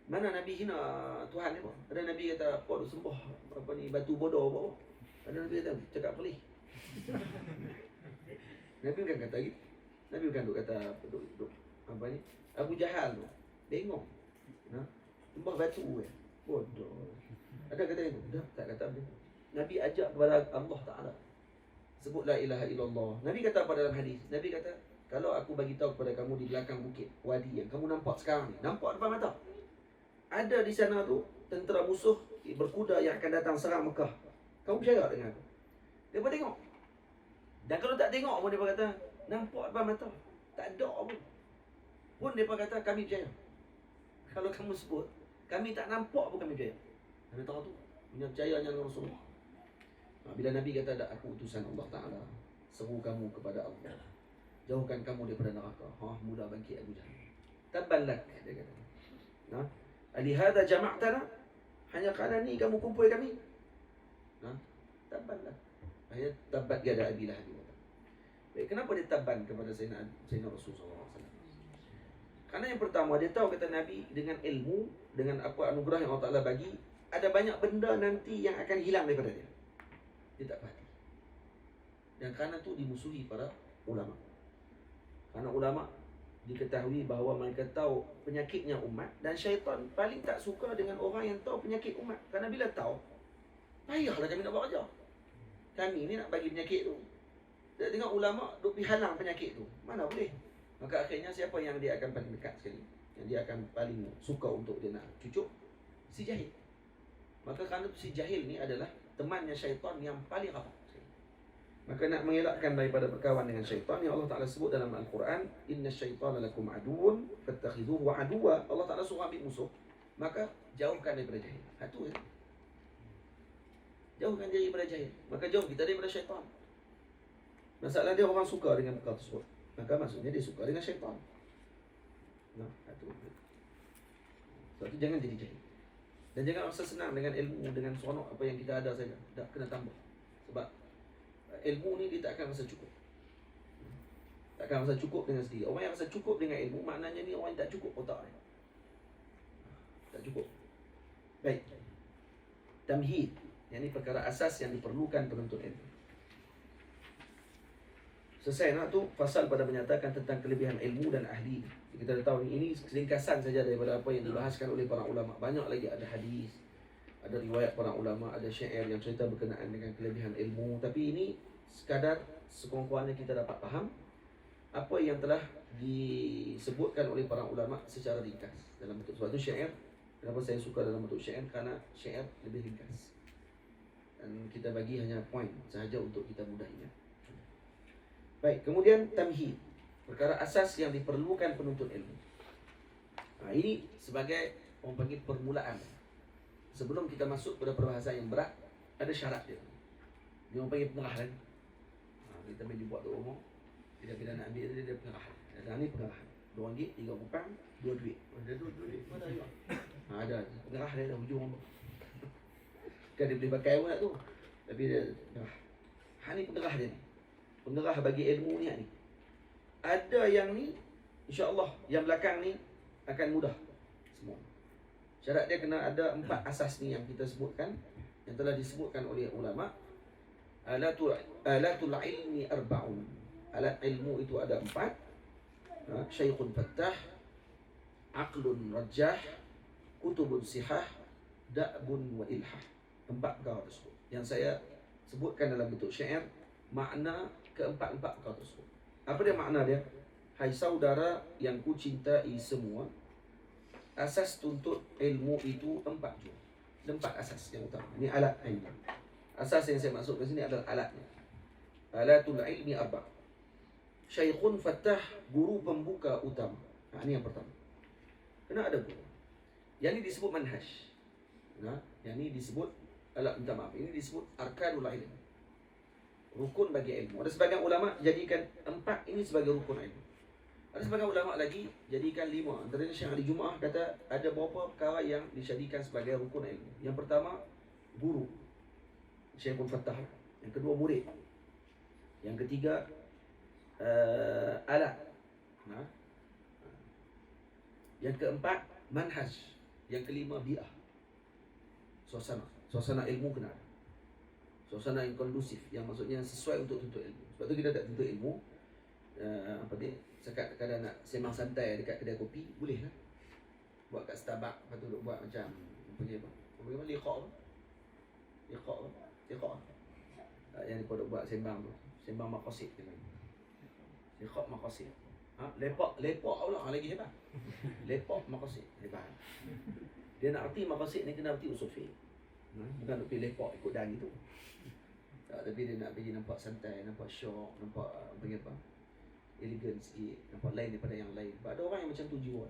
Mana Nabi hina Tuhan ni pun. Ada Nabi kata, apa tu sembah apa ni batu bodoh apa. Ada Nabi kata, cakap pelih. Nabi bukan kata gitu. Nabi bukan duk kata duk apa ni? Abu Jahal tu bengong. Sembah batu bodoh. Ada kata itu? Tak kata begitu. Nabi ajak kepada Allah Taala. Sebut la ilaha illallah. Nabi kata apa dalam hadis? Nabi kata, kalau aku bagi tahu kepada kamu di belakang bukit wadi yang kamu nampak sekarang ni, nampak depan mata, ada di sana tu tentera musuh berkuda yang akan datang serang Mekah. Kamu percaya dengan aku? Dia pun tengok. Dan kalau tak tengok pun dia kata, nampak depan mata, tak ada pun dia kata kami percaya. Kalau kamu sebut kami tak nampak pun kami percaya. Kami tahu tu punya percayanya dengan Rasulullah. Bila Nabi kata, ada aku utusan Allah Ta'ala, seru kamu kepada Allah, jauhkan kamu daripada neraka. Mudah bangkit Abu Jahal. Tabbalak, dia kata. Alihada jama'tana, hanya kerana ni kamu kumpul kami. Tabbalak. Hanya tabbat yada Abi Lahab. Baik, kenapa dia tabban kepada Sayyidina Rasulullah SAW? Karena yang pertama, dia tahu kata Nabi dengan ilmu, dengan apa anugerah yang Allah Ta'ala bagi, ada banyak benda nanti yang akan hilang daripada dia. Dia tak pasti. Dan kerana tu dimusuhi para ulama. Karena ulama diketahui bahawa mereka tahu penyakitnya umat, dan syaitan paling tak suka dengan orang yang tahu penyakit umat. Kerana bila tahu, payahlah kami nak buat kerja. Kami ni nak bagi penyakit tu. Dia tengok ulama duk pergi halang penyakit tu, mana boleh. Maka akhirnya siapa yang dia akan paling dekat sekali, yang dia akan paling suka untuk dia nak cucuk? Si jahil. Maka kerana si jahil ni adalah temannya syaitan yang paling rapat. Maka nak mengelakkan daripada berkawan dengan syaitan, yang Allah Ta'ala sebut dalam Al-Quran, inna syaitana lakum aduun fattakhidhuhu aduwa. Allah Ta'ala suruh ambil musuh, maka jauhkan daripada jahil. Itu ya. Jauhkan diri daripada jahil, maka jauh kita daripada syaitan. Masalah dia orang suka dengan perkara tersebut, maka maksudnya dia suka dengan syaitan. Itu. Sebab itu jangan jadi jahil. Dan jangan rasa senang dengan ilmu, dengan seronok apa yang kita ada saja. Tak kena tambah. Sebab ilmu ni dia tak akan rasa cukup. Tak akan rasa cukup dengan sendiri. Orang yang rasa cukup dengan ilmu, maknanya ni orang yang tak cukup otak ni. Tak cukup. Baik. Tamhid. Yang ni perkara asas yang diperlukan penuntut ilmu. Selesai nak tu pasal pada menyatakan tentang kelebihan ilmu dan ahli. Kita dah tahu ini ringkasan saja daripada apa yang dibahaskan oleh para ulama. Banyak lagi, ada hadis, ada riwayat para ulama, ada syair yang cerita berkenaan dengan kelebihan ilmu. Tapi ini sekadar sekurang-kurangnya kita dapat faham apa yang telah disebutkan oleh para ulama secara ringkas dalam bentuk. Sebab itu syair, kenapa saya suka dalam bentuk syair? Kerana syair lebih ringkas dan kita bagi hanya poin sahaja untuk kita mudah ingat. Baik, kemudian tamhid, perkara asas yang diperlukan penuntut ilmu. Ini sebagai orang panggil permulaan. Sebelum kita masuk pada perbahasan yang berat, ada syarat dia. Dia orang panggil pengarahan. Kita boleh buat tu umum. Bila nak ambil dia pengarahan. Ada ni pengarahan. RM2, RM3, 2 duit. Ada 2 duit. Mana ada? Ada. Pengarah dia ada hujung. Kan dia boleh pakai pun tak tu. Tapi dia ni pengarah dia ni. Pengarah bagi ilmu ni ni. Ada yang ni, insya-Allah yang belakang ni akan mudah semua. Syarat dia kena ada 4 asas ni yang kita sebutkan, yang telah disebutkan oleh ulama. Alatul ilmi arba'un. Alat ilmu itu ada 4. Syaikhun fattah, aqlun rajah, kutubun sihah, da'bun wa ilhah. 4 perkara tersebut yang saya sebutkan dalam bentuk syair, makna keempat-empat perkara tersebut. Apa dia makna dia? Hai saudara yang ku cintai semua, asas tuntut ilmu itu 4 jua. 4 asas yang utama. Ini alat ilmu. Asas yang saya maksudkan sini adalah alatnya. Alatul ilmi arba'. Syaikhun fattah, guru pembuka utama. Ini yang pertama. Kena ada guru. Yang ini disebut manhaj. Nah, yang ini disebut, minta maaf, ini disebut arkanul ilm, rukun bagi ilmu. Ada sebagian ulama jadikan 4 ini sebagai rukun ilmu. Ada sebagian ulama lagi jadikan 5. Antaranya Syekh Ali Jumaah kata ada beberapa perkara yang dijadikan sebagai rukun ilmu. Yang pertama, guru, Syekhul Fattah. Yang kedua, murid. Yang ketiga, alat. Nah. Yang keempat, manhaj. Yang kelima, bi'ah, suasana ilmu kena ada. Suasana yang kondusif, yang maksudnya sesuai untuk tuntut ilmu. Sebab tu kita tak tuntut ilmu, sekat kadang nak sembang santai dekat kedai kopi, boleh lah. Buat kat Starbucks, lepas tu duk buat macam panggil apa? Panggil apa? Liqa'. Yang dia duk buat sembang tu, sembang maqasid tu kan. Liqa' maqasid. Lepak pula lagi hebat. Lepak maqasid hebat. Dia nak erti maqasid ni kena erti usul fiqh. Bukan nak pergi lepak ikut dan itu. Tapi dia nak pergi nampak santai, nampak syok, nampak elegan sikit, nampak lain daripada yang lain. Sebab ada orang yang macam tu jiwa.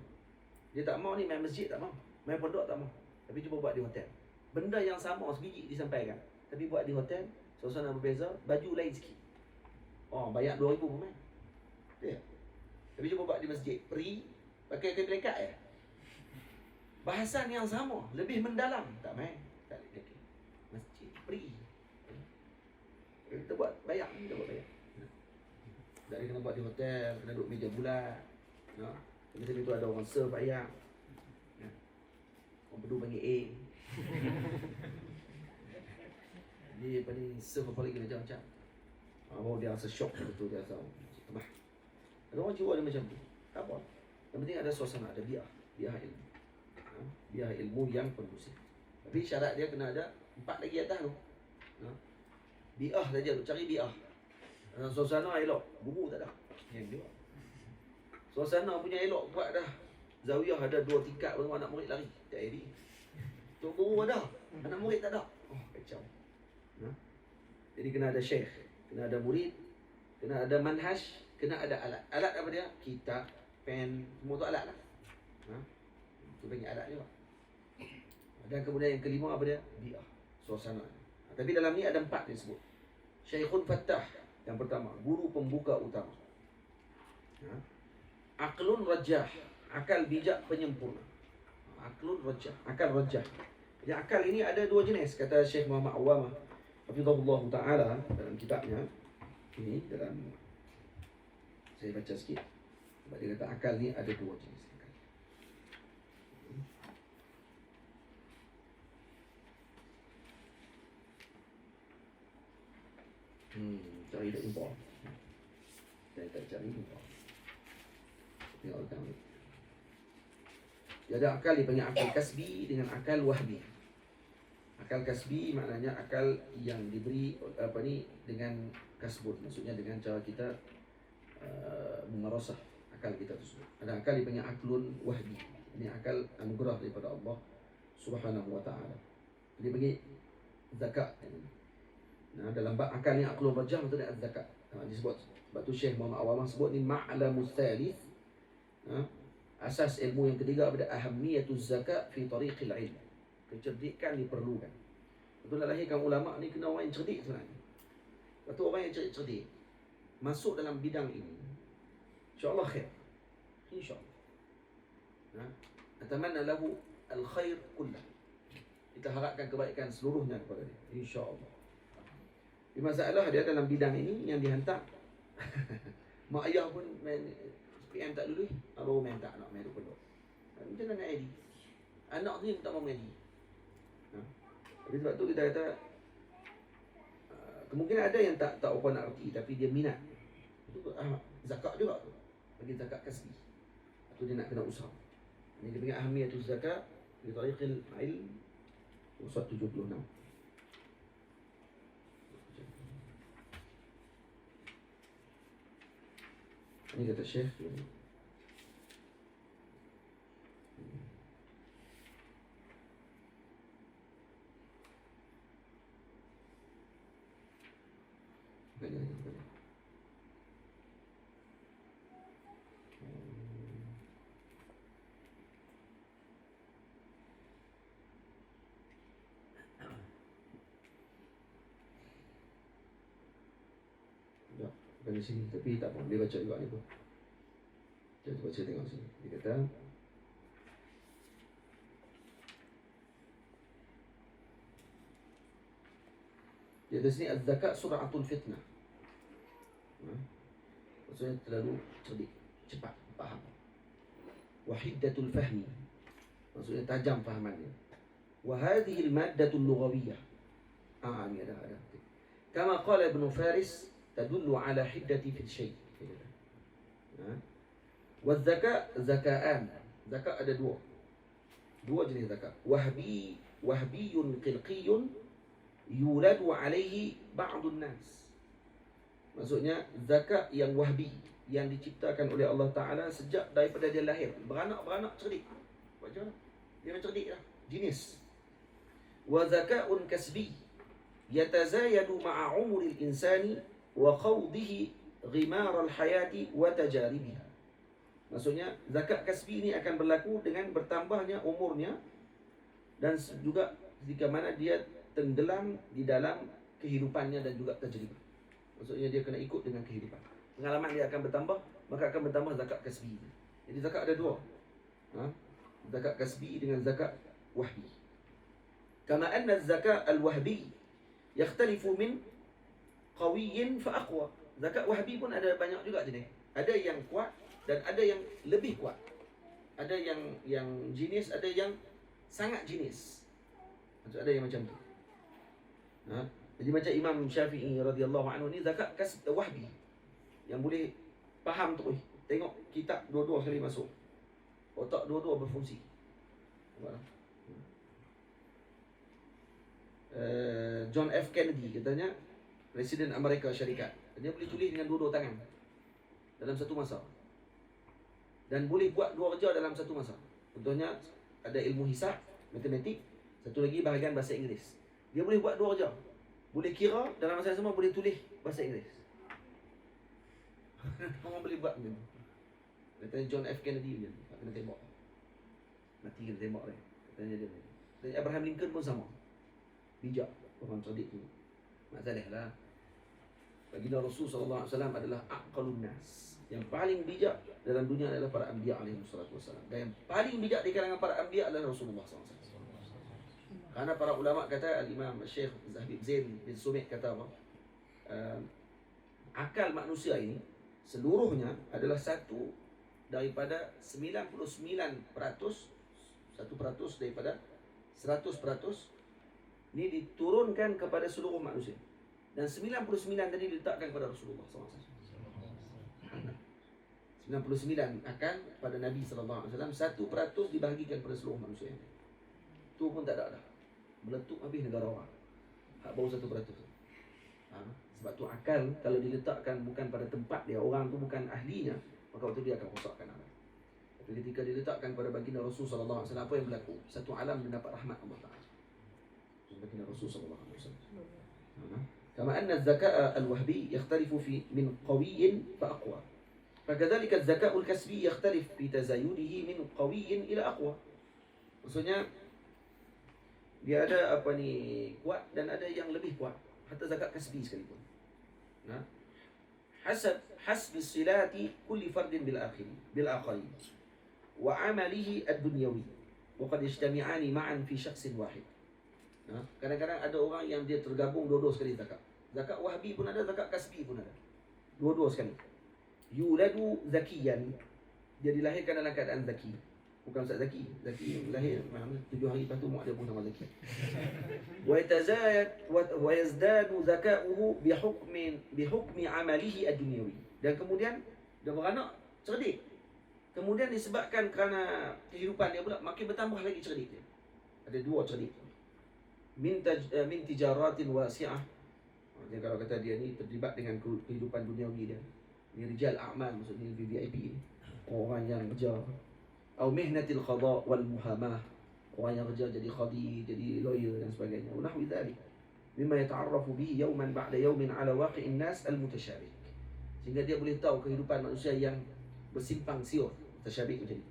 Dia tak mau ni main masjid, tak mau, main pondok tak mau, tapi cuba buat di hotel. Benda yang sama sebiji disampaikan, tapi buat di hotel, suasana berbeza, baju lain sikit. Bayar 2,000 pun main. Dia. Tapi cuba buat di masjid, pakai kain belekat ya. Bahasan yang sama, lebih mendalam, tak main. Tak boleh. Masjid free. Kita buat bayar. Tak kena buat di hotel, kena duduk meja bulat. Macam itu ada orang serve ayam. Orang Pedu panggil A. Jadi apa ni, serve apa lagi macam-macam. Baru dia rasa shock betul, dia rasa tebah. Ada orang jiwa dia macam tu. Tak apa. Yang penting ada suasana, ada biar ilmu. Biar ilmu yang kondusif. Tapi syarat dia kena ada 4 lagi atas tu. Bi'ah saja tu, cari bi'ah. Suasana elok, guru tak ada. Yang dia. Suasana punya elok buat dah. Zawiyah ada 2 tingkat, baru anak murid lari. Tak jadi. Tu guru ada, anak murid tak ada. Kacau. Jadi kena ada syekh, kena ada murid, kena ada manhaj, kena ada alat. Alat apa dia? Kitab, pen, semua tu alat lah. Itu panggil alat juga. Dan kemudian yang kelima apa dia? Bi'ah, suasana. Tapi dalam ni ada 4 disebut. Syekhul Fattah yang pertama, guru pembuka utama. Aqlun rajah, akal bijak penyempurna. Aqlun rajah, akal rajah. Jadi akal ini ada 2 jenis, kata Syekh Muhammad Awamah hafizahullah ta'ala dalam kitabnya. Ini dalam, saya baca sikit. Sebab dia kata akal ni ada 2 jenis. Cari tak impor. Saya tak cari impor. Tengok datang ni. Dia ada akal, dipanggil akal kasbi dengan akal wahbi. Akal kasbi maknanya akal yang diberi dengan kasbun. Maksudnya dengan cara kita mengerasah akal kita tersebut. Ada akal dipanggil aklun wahbi. Ini akal anugerah daripada Allah Subhanahu wa ta'ala. Dia panggil zakat. Dalam bab akal ni aklun rajah, maksudnya az-zakat. Disebut, sebab tu Syekh Muhammad Awamah sebut ni ma'lamus thalith. Asas ilmu yang ketiga pada ahamiyatuz zakat fi tariqil ilm. Kecerdikan diperlukan. Betul nak lahirkan ulama ni kena orang yang cerdik sebenarnya. Lepas tu orang yang cerdik masuk dalam bidang ini, insya-Allah khair. Insya-Allah. Atamanna lahu al-khair kullah. Kita harapkan kebaikan seluruhnya kepada dia, insya-Allah. Di masalah dia dalam bidang ini yang dihantar mak ayah pun main SPM tak lulus, baru main tak nak main pondok. Macam mana nak ID? Anak ni tak mau ID. Tapi sebab tu kita kata kemungkinan ada yang tak apa nak erti, tapi dia minat. Itu zakat juga tu. Bagi zakat kasbi. Atau dia nak kena usaha. Ini dia panggil ahamiyatuz zakat bi tariqil ilm. Usat 76. Ini kata Syekh. di sini, tapi tak apa, dia baca juga ni pun. Kita baca tengok sini. Dia kata, di atas sini az-zakat sur'atul fitnah. Maksudnya terlalu cerdik, cepat faham. Wa hiddatul fahmi. Maksudnya tajam fahamannya. Wa hadhihi al-maddatul lughawiyyah. Ini ada. Kama qala Ibn Faris tadullu ala hiddati fil syai'. Wa zakat zakaan. Zakat ada dua jenis zakat. Wahbiyun qilqiyun yuladu alaihi ba'dun nas. Maksudnya zakat yang wahbi, yang diciptakan oleh Allah Ta'ala sejak daripada dia lahir. Beranak cerdik. Wajar lah. Dia cerdik lah. Jenis. Wa zaka'un kasbi yatazayadu ma'a umuril insani wa khawdihi ghimar al-hayati wa tajaribiha. Maksudnya zakat kasbi ini akan berlaku dengan bertambahnya umurnya dan juga jika mana dia tenggelam di dalam kehidupannya dan juga tajribah. Maksudnya dia kena ikut dengan kehidupan. Pengalaman dia akan bertambah, maka akan bertambah zakat kasbi. Jadi zakat ada dua. Zakat kasbi dengan zakat wahbi. Kama anna zakat al-wahbi yakhtalifu min qawiyyin fa aqwa. Zakat wahbi pun ada banyak juga jenis. Ada yang kuat dan ada yang lebih kuat. Ada yang jenis, ada yang sangat jenis. Maksud ada yang macam tu. Jadi macam Imam Syafi'i radhiyallahu anhu ni zakat wahbi yang boleh faham tu. Tengok kitab dua-dua sekali masuk. Otak dua-dua berfungsi. John F. Kennedy katanya, Presiden Amerika Syarikat, dia boleh tulis dengan dua-dua tangan dalam satu masa. Dan boleh buat dua kerja dalam satu masa. Contohnya ada ilmu hisab, matematik, satu lagi bahagian bahasa Inggeris. Dia boleh buat dua kerja. Boleh kira dalam masa yang sama, boleh tulis bahasa Inggeris. Orang boleh buat macam tu. Katanya John F. Kennedy macam tu. Tak kena tembak. Mati kena tembak dia. Katanya dia. Dan Abraham Lincoln pun sama. Bijak. Orang cerdik tu. Masalah lah. Baginda Rasulullah SAW adalah aqalun nas. Yang paling bijak dalam dunia adalah para anbiya alaihi wassalatu wassalam. Dan yang paling bijak di kalangan para anbiya adalah Rasulullah SAW. Karena para ulama kata, Al-Imam Syekh Zahid Zain bin Sumit kata apa? Akal manusia ini seluruhnya adalah satu daripada 99%, 1% daripada 100% ini diturunkan kepada seluruh manusia. Dan 99 tadi diletakkan kepada Rasulullah SAW. 99 akan pada Nabi SAW. 1% dibahagikan kepada seluruh manusia. Itu pun tak ada dah. Meletup habis negara orang. Hak baru 1%. Sebab tu akal kalau diletakkan bukan pada tempat dia, orang tu bukan ahlinya, maka waktu dia akan rosakkan akal. Tapi ketika diletakkan pada baginda Rasul sallallahu alaihi wasallam, apa yang berlaku? Satu alam mendapat rahmat Allah Taala. Baginda Rasul sallallahu alaihi wasallam. Kama anna az-zakat al-wahbi yakhtalifu fi min qawiyyin fa aqwa. Fakadzalika az-zakat al-kasbi yakhtalif fi tazayudihi min qawiyyin ila aqwa. Maksudnya dia ada apa ni, kuat dan ada yang lebih kuat. Hatta zakat kasbi sekalipun. Hasbi silati kulli fardin bil akhari wa amalihi ad-dunyawi wa qad yajtami'ani ma'an fi syakhsin wahid. Kadang-kadang ada orang yang dia tergabung dua-dua sekali zakat. Zakat wahbi pun ada, zakat kasbi pun ada. Dua-dua sekali. Yuladu zakiyan. Dia dilahirkan dalam keadaan zaki. Bukan Ustaz Zaki. Zaki lahir 7 hari lepas tu mak dia pun nama Zaki. Wa yazdadu zaka'uhu bihukmi amalihi ad-dunyawi. Dan kemudian dia beranak cerdik. Kemudian disebabkan kerana kehidupan dia pula makin bertambah lagi cerdik dia. Ada dua cerdik. Min tijaratin wasi'ah. Jadi kalau kata dia ni terlibat dengan kehidupan duniawi dia. Ni rijal a'mal, maksudnya VIP ni. Orang yang kerja. Atau mihnatil qada wal muhamah, orang yang kerja jadi qadi, jadi lawyer dan sebagainya. Wa nahwi dzalik mimma yata'arrafu bihi yawman ba'da yawmin 'ala waqi'in nas al-mutashabih. Sehingga dia boleh tahu kehidupan manusia yang bersimpang siur. Mutashabih macam ni.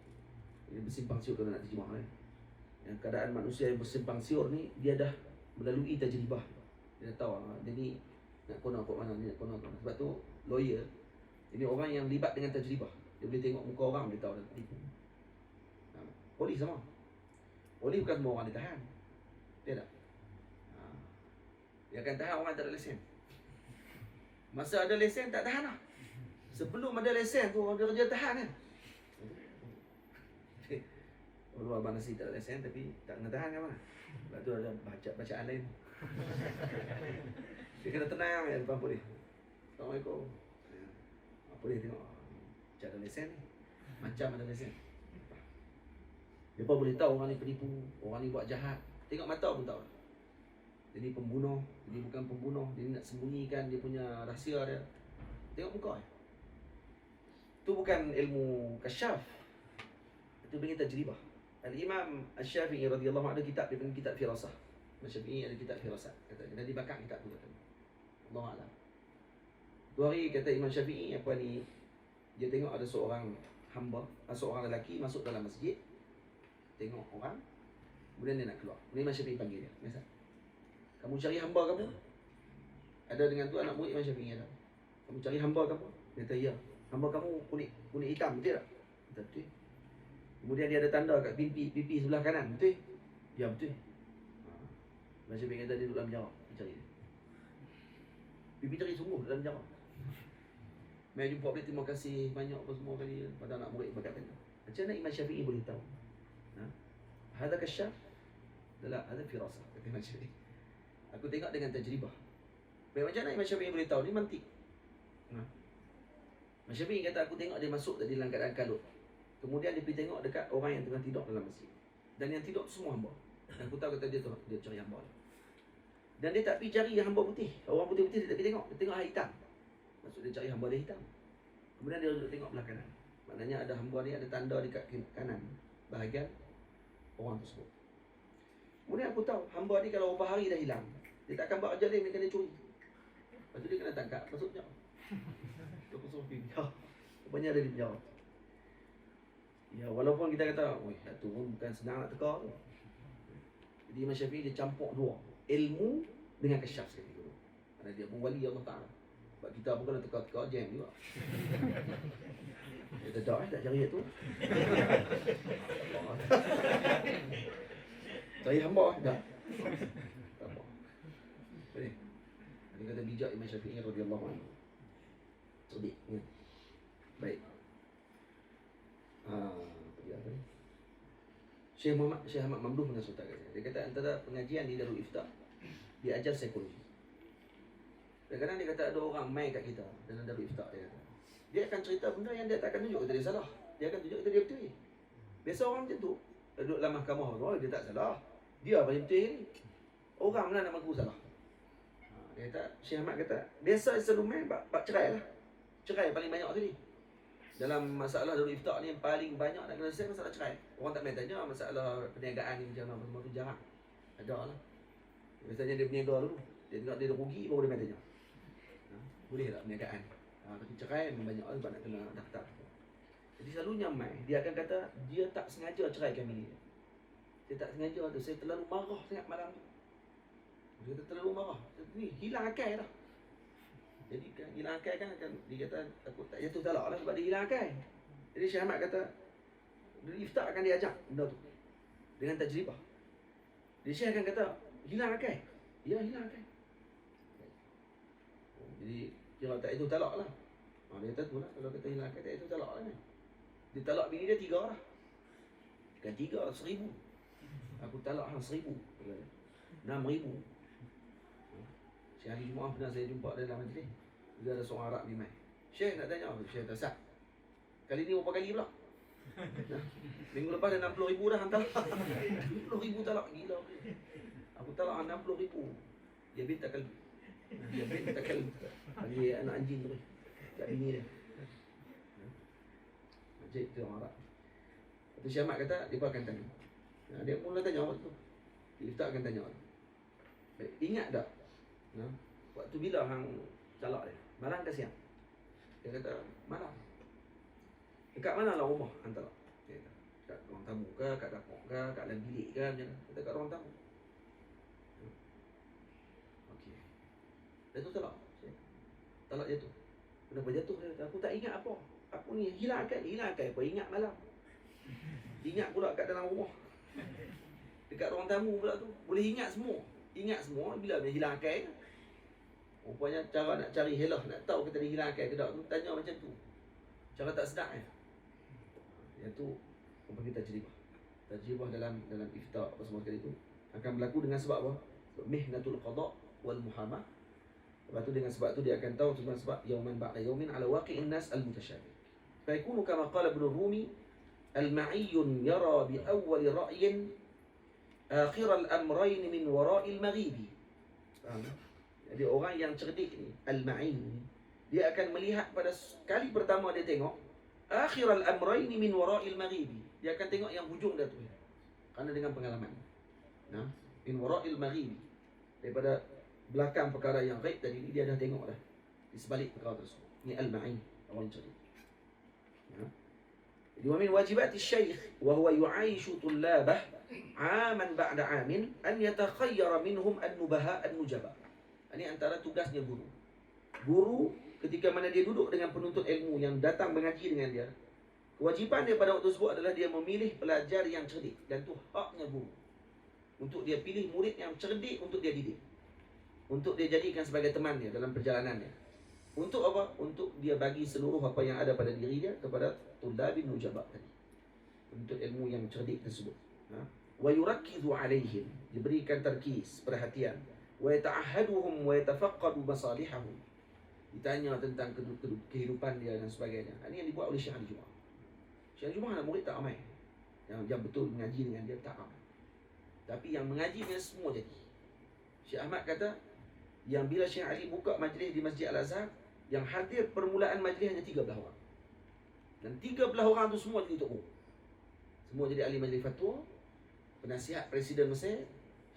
Ini bersimpang siur kalau nak terjemah kan. Yang keadaan manusia yang bersimpang siur ni dia dah melalui tajribah. Dia dah tahu dia ni nak kono kok mana, ni nak kono. Sebab tu lawyer. Ini orang yang libat dengan tajribah. Dia boleh tengok muka orang, dia tahu dia tipu. Polis sama. Polis bukan semua orang ditahan. Dia tak? Dia akan tahan orang tak ada lesen. Masa ada lesen tak tahan lah. Sebelum ada lesen tu orang kerja tahan kan. Walau Abang Nasi tak ada lesen tapi tak kena tahan kan mana. Sebab tu ada bacaan lain. Dia kena tenang ya depan polis. Assalamualaikum. Polis tengok macam ada lesen ni. Macam ada lesen. Dia pun boleh tahu orang ni penipu, orang ni buat jahat. Tengok mata pun tahu. Jadi pembunuh, dia bukan pembunuh, dia nak sembunyikan dia punya rahsia dia. Tengok muka dia. Itu bukan ilmu kasyaf. Itu panggil tajribah. Al-Imam Asy-Syafi'i radhiyallahu anhu ada kitab, dia panggil kitab firasah. Asy-Syafi'i ada kitab firasat. Kata dan dibakar kitab tu kata. Allah A'lam. Tu hari kata Imam Syafi'i apa ni, dia tengok ada seorang hamba, seorang lelaki masuk dalam masjid. Tengok orang, kemudian dia nak keluar. Kemudian Imam Syafi'i panggil dia. Biasa. Kamu cari hamba kamu? Ada dengan tu anak murid Imam Syafi'i ada. Kamu cari hamba kamu? Dia kata, ya. Hamba kamu kulit hitam, betul tak? Betul. Kemudian dia ada tanda kat pipi sebelah kanan, betul? Ya, betul. Imam Syafi'i kata dia duduk dalam penjara. Dia cari dia. Pipi cari sungguh dalam penjara. Mai jumpa boleh terima kasih banyak apa semua kali pada anak murid berkata. Macam mana Imam Syafi'i boleh tahu? Hada kasyaf? La, hada firasah. Kata Imam Syafi'i. Aku tengok dengan tajribah. Baik, macam mana Imam Syafi'i boleh tahu? Ni mantik. Imam Syafi'i kata aku tengok dia masuk tadi dalam keadaan kalut. Kemudian dia pergi tengok dekat orang yang tengah tidur dalam masjid. Dan yang tidur tu semua hamba. Dan aku tahu kata dia cari hamba. Dan dia tak pergi cari yang hamba putih. Orang putih-putih dia tak pergi tengok. Dia tengok hitam. Maksud dia cari hamba dia hitam. Kemudian dia duduk tengok belah kanan. Maknanya ada hamba ni ada tanda dekat kanan bahagian orang tersebut. Kemudian aku tahu hamba ni kalau beberapa hari dah hilang, dia takkan buat kerja lain, dia kena curi. Lepas tu dia kena tangkap, masuknya. Dia suruh pergi penjara. Rupanya ada di penjara. Ya, walaupun kita kata, weh, dah turun bukan senang nak teka tu. Jadi Imam Syafi'i dia campur dua, ilmu dengan kasyaf sekali dulu. Kerana dia pun wali Allah Ta'ala. Sebab kita pun kalau teka-teka jam juga. Dia tak cari tu. Cari hamba dah. Boleh. Dia kata bijak Imam Syafi'i radhiyallahu anhu. Cerdik ya. Baik. Syekh Ahmad Mamduh pernah cerita kat saya. Dia kata antara pengajian di Darul Ifta, dia ajar psikologi. Kadang-kadang dia kata ada orang mai kat kita dalam Darul Ifta, dia kata. Dia akan cerita benda yang dia tak akan tunjuk kata dia salah. Dia akan tunjuk kata dia betul. Biasa orang macam tu, duduk dalam mahkamah, oh, dia tak salah. Dia paling betul ni. Orang mana nak mengaku salah. Dia kata, Syekh Ahmad kata, biasa selalu main bab cerai lah. Cerai paling banyak tadi. Dalam masalah Darul Ifta ni yang paling banyak nak kena selesai masalah cerai. Orang tak main tanya masalah perniagaan ni macam mana, semua tu jarang. Ada lah. Biasanya dia berniaga dulu. Dia tengok dia rugi baru dia main tanya. Boleh tak perniagaan? Tapi cerai memang banyak sebab nak kena daftar. Jadi selalu nyamai, dia akan kata dia tak sengaja ceraikan bini dia. Dia tak sengaja tu, saya terlalu marah sangat malam tu. Dia kata terlalu marah. Ni hilang akal dah. Jadi kan hilang akal kan akan dia kata takut tak jatuh talak lah sebab dia hilang akal. Jadi Syekh Ahmad kata Darul Ifta akan diajak benda tu dengan tajribah. Jadi Syekh akan kata hilang akal. Ya hilang akal. Jadi dia tak itu talak lah. Dia kata tu lah kalau kata hilang akal tak itu talak lah kan. Dia talak bini dia 3 lah. Bukan 3, 1000. Aku talak hang 1000. 6,000. Syekh hari Jumaat pernah saya jumpa dalam majlis. Dia ada seorang Arab ni mai. Syekh nak tanya apa? Syekh tak. Kali ni berapa kali pula? Minggu lepas dah 60,000 dah hang talak. 60,000 talak gila. Aku talak 60,000. Dia minta kalbi. Dia minta kalbi. Panggil anak anjing tu. Kat bini dia. Majlis tu orang Arab. Lepas tu Syekh Ahmad kata dia pun akan tanya. Dia mula tanya waktu tu. Dia tak akan tanya. Ingat tak? Waktu bila hang talak dia? Malam ke siang? Dia kata malam. Dekat mana lah rumah hang talak? Dia kata kat ruang tamu ke, kat dapur ke, kat dalam bilik ke macam mana? Kata kat ruang tamu. Okey. Dia tu talak. Talak jatuh. Kenapa jatuh? Dia kata, aku tak ingat apa. Aku ni hilang akal apa? Ingat malam. Ingat pula kat dalam rumah. Dekat ruang tamu pula tu. Boleh ingat semua. Ingat semua bila dia hilang akal. Rupanya cara nak cari helah, nak tahu kita dia hilang akal ke tak tu, tanya macam tu. Cara tak sedap Iaitu apa kita tajribah. Tajribah dalam iftar apa semua kali tu akan berlaku dengan sebab apa? Mihnatul qada wal muhamah. Lepas tu dengan sebab tu dia akan tahu dengan sebab yauman ba'da yaumin ala waqi'in nas al-mutasyabih. Fa yakunu kama qala Ibn Rumi al-ma'iyyun yara bi awwal ra'yin akhir al-amrayn min wara'i al-maghibi. Faham? Jadi orang yang cerdik ni, al-ma'i, dia akan melihat pada kali pertama dia tengok akhir al-amrayn min wara'i al-maghibi. Dia akan tengok yang hujung dia tu. Kerana dengan pengalaman. Nah, min wara'i al-maghibi. Daripada belakang perkara yang gaib tadi ni dia dah tengok dah di sebalik perkara tersebut. Ni al-ma'i, orang cerdik. Ya. Jadi wa min wajibati syekh wa huwa yu'aishu tullabah 'aman ba'da 'amin an yatakhayyara minhum an-nubaha an-nujaba. Ini antara tugasnya guru. Guru ketika mana dia duduk dengan penuntut ilmu yang datang mengaji dengan dia, kewajipan dia pada waktu tersebut adalah dia memilih pelajar yang cerdik. Dan itu haknya guru, untuk dia pilih murid yang cerdik untuk dia didik, untuk dia jadikan sebagai teman dia dalam perjalanannya. Untuk apa? Untuk dia bagi seluruh apa yang ada pada diri dia kepada tullabin nujaba tadi, penuntut ilmu yang cerdik tersebut. Wa yurakkizu alaihim, diberikan tarkis, perhatian. Wa yata'ahhaduhum wa yatafaqqadu masalihahum, ditanya tentang kehidupan dia dan sebagainya. Ini yang dibuat oleh Syekh Ali Jumaah. Syekh Ali Jumaah anak murid tak ramai yang betul mengaji dengan dia, tak ramai. Tapi yang mengaji dia semua jadi. Syekh Ahmad kata, yang bila Syekh Ali buka majlis di Masjid Al-Azhar, yang hadir permulaan majlis hanya 13 orang. Dan 13 orang tu semua jadi tok guru. Semua jadi ahli majlis fatwa, penasihat Presiden Mesir,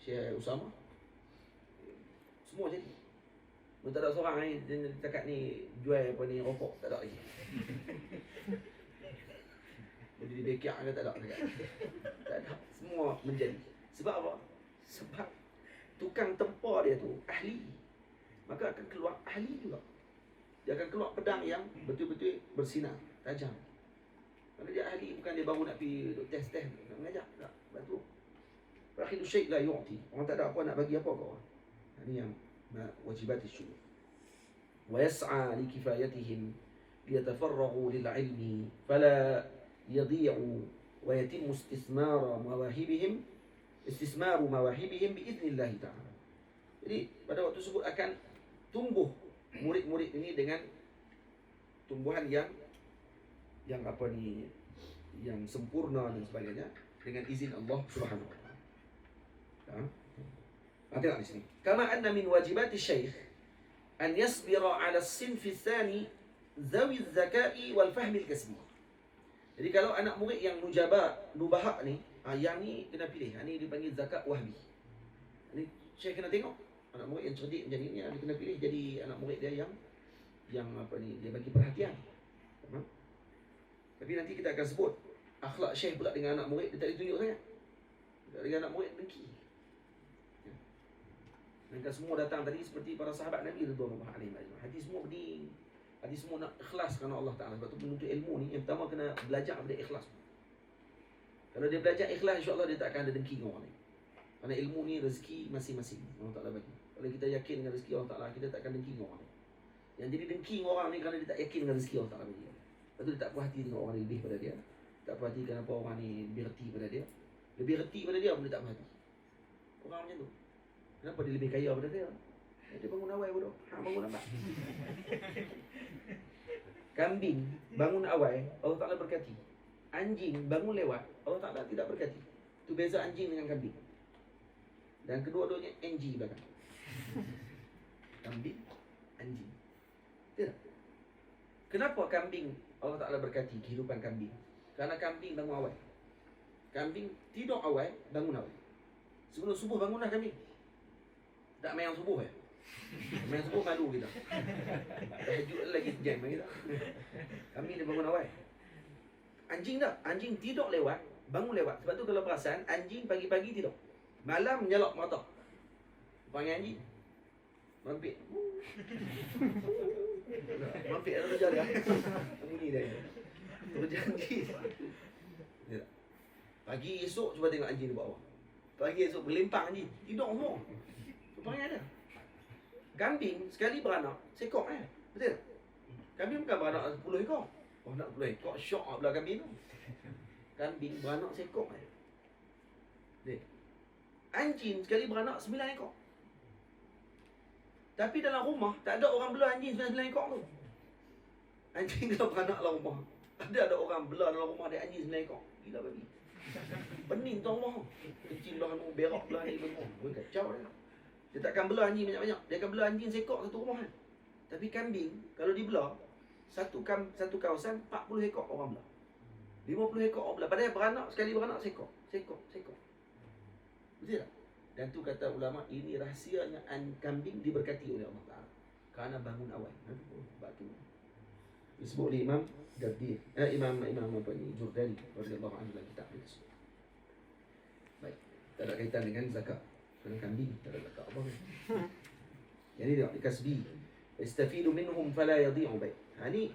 Syekh Usama. Semua jadi. Tak ada seorang ni cakap ni jual apa ni rokok, tak ada lagi. Jadi di bekiak ke tak ada dekat. Tak ada. Semua menjadi. Sebab apa? Sebab tukang tempar dia tu ahli. Maka akan keluar ahli juga. Dia akan keluar pedang yang betul-betul bersinar, tajam. Kerana dia ahli, bukan dia baru nak pergi test-test, nak mengajar. Tak. Sebab tu Fakhidu syait la yu'ti. Orang tak ada apa nak bagi apa kau. Ini yang wajibat syukur. Wa yas'a li kifayatihim liyatafarraghu lil ilmi fala yadhi'u wa yatimmu istismaru mawahibihim biidznillah ta'ala. Jadi pada waktu tersebut akan tumbuh murid-murid ini dengan tumbuhan yang apa ni, yang sempurna dan sebagainya dengan izin Allah Subhanahu wa taala. Tengok di sini. Kama anna min wajibati syekh an yasbira ala as-sinfi tsani zawi az-zaka'i wal fahmi al-kasbi. Jadi kalau anak murid yang nubaha ni, yang ni kena pilih. Ini dipanggil zakat wahbi. Ini syekh kena tengok anak murid yang cerdik macam ni, dia kena pilih jadi anak murid dia yang apa ni, dia bagi perhatian. Tapi nanti kita akan sebut akhlak syekh pula dengan anak murid, dia tak ditunjuk sangat. Dengan anak murid dengki. Mereka semua datang tadi seperti para sahabat Nabi radhiyallahu anhum. Hati semua berdiri. Hati semua nak ikhlas kerana Allah Ta'ala. Sebab tu menuntut ilmu ni, yang pertama kena belajar daripada ikhlas. Kalau dia belajar ikhlas, insya-Allah dia tak akan ada dengki dengan orang lain. Kerana ilmu ni rezeki masing-masing Allah Ta'ala bagi. Kalau kita yakin dengan rezeki Allah Ta'ala, kita tak akan dengki dengan orang lain. Yang jadi dengki dengan orang ni kerana dia tak yakin dengan rezeki Allah Ta'ala bagi. Lepas tu dia tak puas hati dengan orang lebih pada dia. Tak puas hati kenapa orang ni lebih reti pada dia. Lebih reti pada dia pun dia tak puas hati. Orang macam tu. Kenapa dia lebih kaya pada dia? Dia bangun awal bodoh. Bangun lambat. Kambing bangun awal, Allah Ta'ala berkati. Anjing bangun lewat, Allah Ta'ala tidak berkati. Itu beza anjing dengan kambing. Dan kedua-duanya NG belakang. Kambing, anjing. Tidak. Kenapa kambing Allah Ta'ala berkati kehidupan kambing? Kerana kambing bangun awal. Kambing tidur awal, bangun awal. Sebelum subuh bangunlah kambing. Tak main subuh ya. Main subuh malu kita. Tahajud lagi jam kita. Kami dia bangun awal. Anjing tak? Anjing tidur lewat, bangun lewat. Sebab tu kalau perasan, anjing pagi-pagi tidur, malam nyelok mata. Panggil anjing mampit. Mampir ada kerja dia. Ini dia. Kerja anjing. Ya. Pagi esok cuba tengok anjing dia buat apa. Pagi esok berlempang anjing. Tidur semua. Rupanya ada. Kambing sekali beranak, sekok Betul tak? Kambing bukan beranak 10 ekor. Oh nak 10 ekor, syok lah belah kambing tu. Kambing beranak sekok Dek. Anjing sekali beranak 9 ekor. Tapi dalam rumah tak ada orang belah anjing 9 ekor tu. Anjing kalau beranak dalam rumah, ada orang belah dalam rumah dia anjing 9 ekor. Gila babi. Pening tu rumah. Kecil belah ni, berak belah ni semua. Kacau dia. Dia takkan belah anjing banyak-banyak. Dia akan belah anjing sekok satu rumah kan. Tapi kambing kalau dibelah satu kawasan 40 ekor orang belah. 50 ekor orang belah. Padahal beranak sekali beranak sekok. Betul tak? Dan tu kata ulama, ini rahsianya kambing diberkati oleh Allah Ta'ala kerana bangun awal. Sebab tu disebut oleh Imam Jabir, Imam apa ni, Jurdani radhiyallahu anhu dalam kitab dia. Baik, tak ada kaitan dengan zakat. Kerana kambing tak ada zakat apa. Jadi dia kasbi, istafidu minhum fala yadhi'u baik. Ni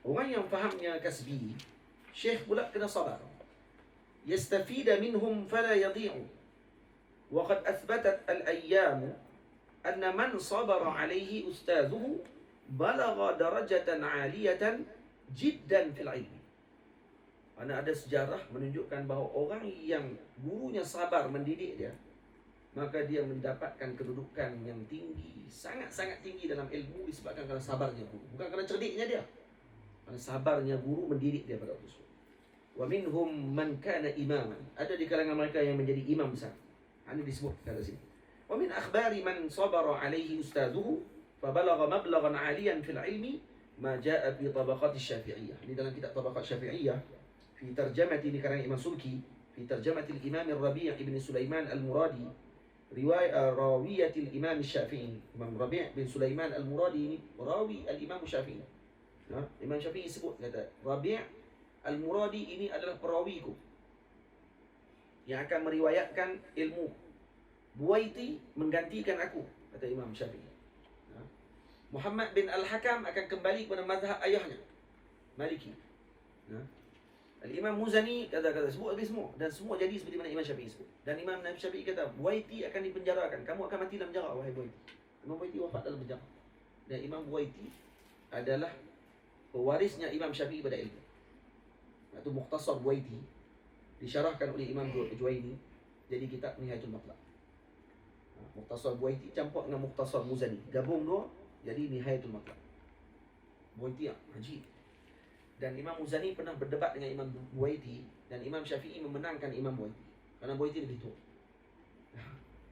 orang yang fahamnya kasbi, syekh pula kena sabar. يستفيد منهم فلا يضيع وقد أثبتت الأيام أن من صبر عليه أستاذه بلغ درجة عالية جدا في العلم. Karena ada sejarah menunjukkan bahawa orang yang gurunya sabar mendidik dia, maka dia mendapatkan kedudukan yang tinggi, sangat-sangat tinggi dalam ilmu disebabkan kerana sabarnya guru. Bukan kerana cerdiknya dia, kerana sabarnya guru mendidik dia pada waktu itu. Wa minhum man kana imaman. Ada di kalangan mereka yang menjadi imam besar. Ini disebut kat sini. Wa min akhbari man sabara alaihi ustadhuhu fa balagha mablaghan 'aliyan fil ilmi ma jaa fi tabaqat asy-syafi'iyyah. Ini dalam kitab tabaqat syafi'iyyah fi tarjamati, ini karangan Imam Sulki, fi tarjamati al-Imam Rabi' ibn Sulaiman al-Muradi, riwayat rawiyat al-Imam Syafi'i. Imam Rabi' bin Sulaiman al-Muradi ini rawi al-Imam Syafi'i. Imam Syafi'i sebut kata Rabi' Al-Muradi ini adalah perawiku yang akan meriwayatkan ilmu. Buaiti menggantikan aku, kata Imam Syafi'i. Muhammad bin Al-Hakam akan kembali kepada mazhab ayahnya, Maliki. Al-Imam Muzani kata-kata sebut lagi semua, dan semua jadi seperti mana Imam Syafi'i sebut. Dan Imam Syafi'i kata Buaiti akan dipenjarakan, kamu akan mati dalam penjara wahai Buaiti. Imam Buaiti wafat dalam penjara. Dan Imam Buaiti adalah pewarisnya Imam Syafi'i pada ilmu. Itu Mukhtasar Buaiti disyarahkan oleh Imam Juwaini jadi kitab Nihayatul Matlab. Mukhtasar Buaiti campur dengan Mukhtasar Muzani, gabung dua jadi Nihayatul Matlab. Buaiti haji. Dan Imam Muzani pernah berdebat dengan Imam Buaiti, dan Imam Syafi'i memenangkan Imam Buaiti kerana Buaiti lebih tua.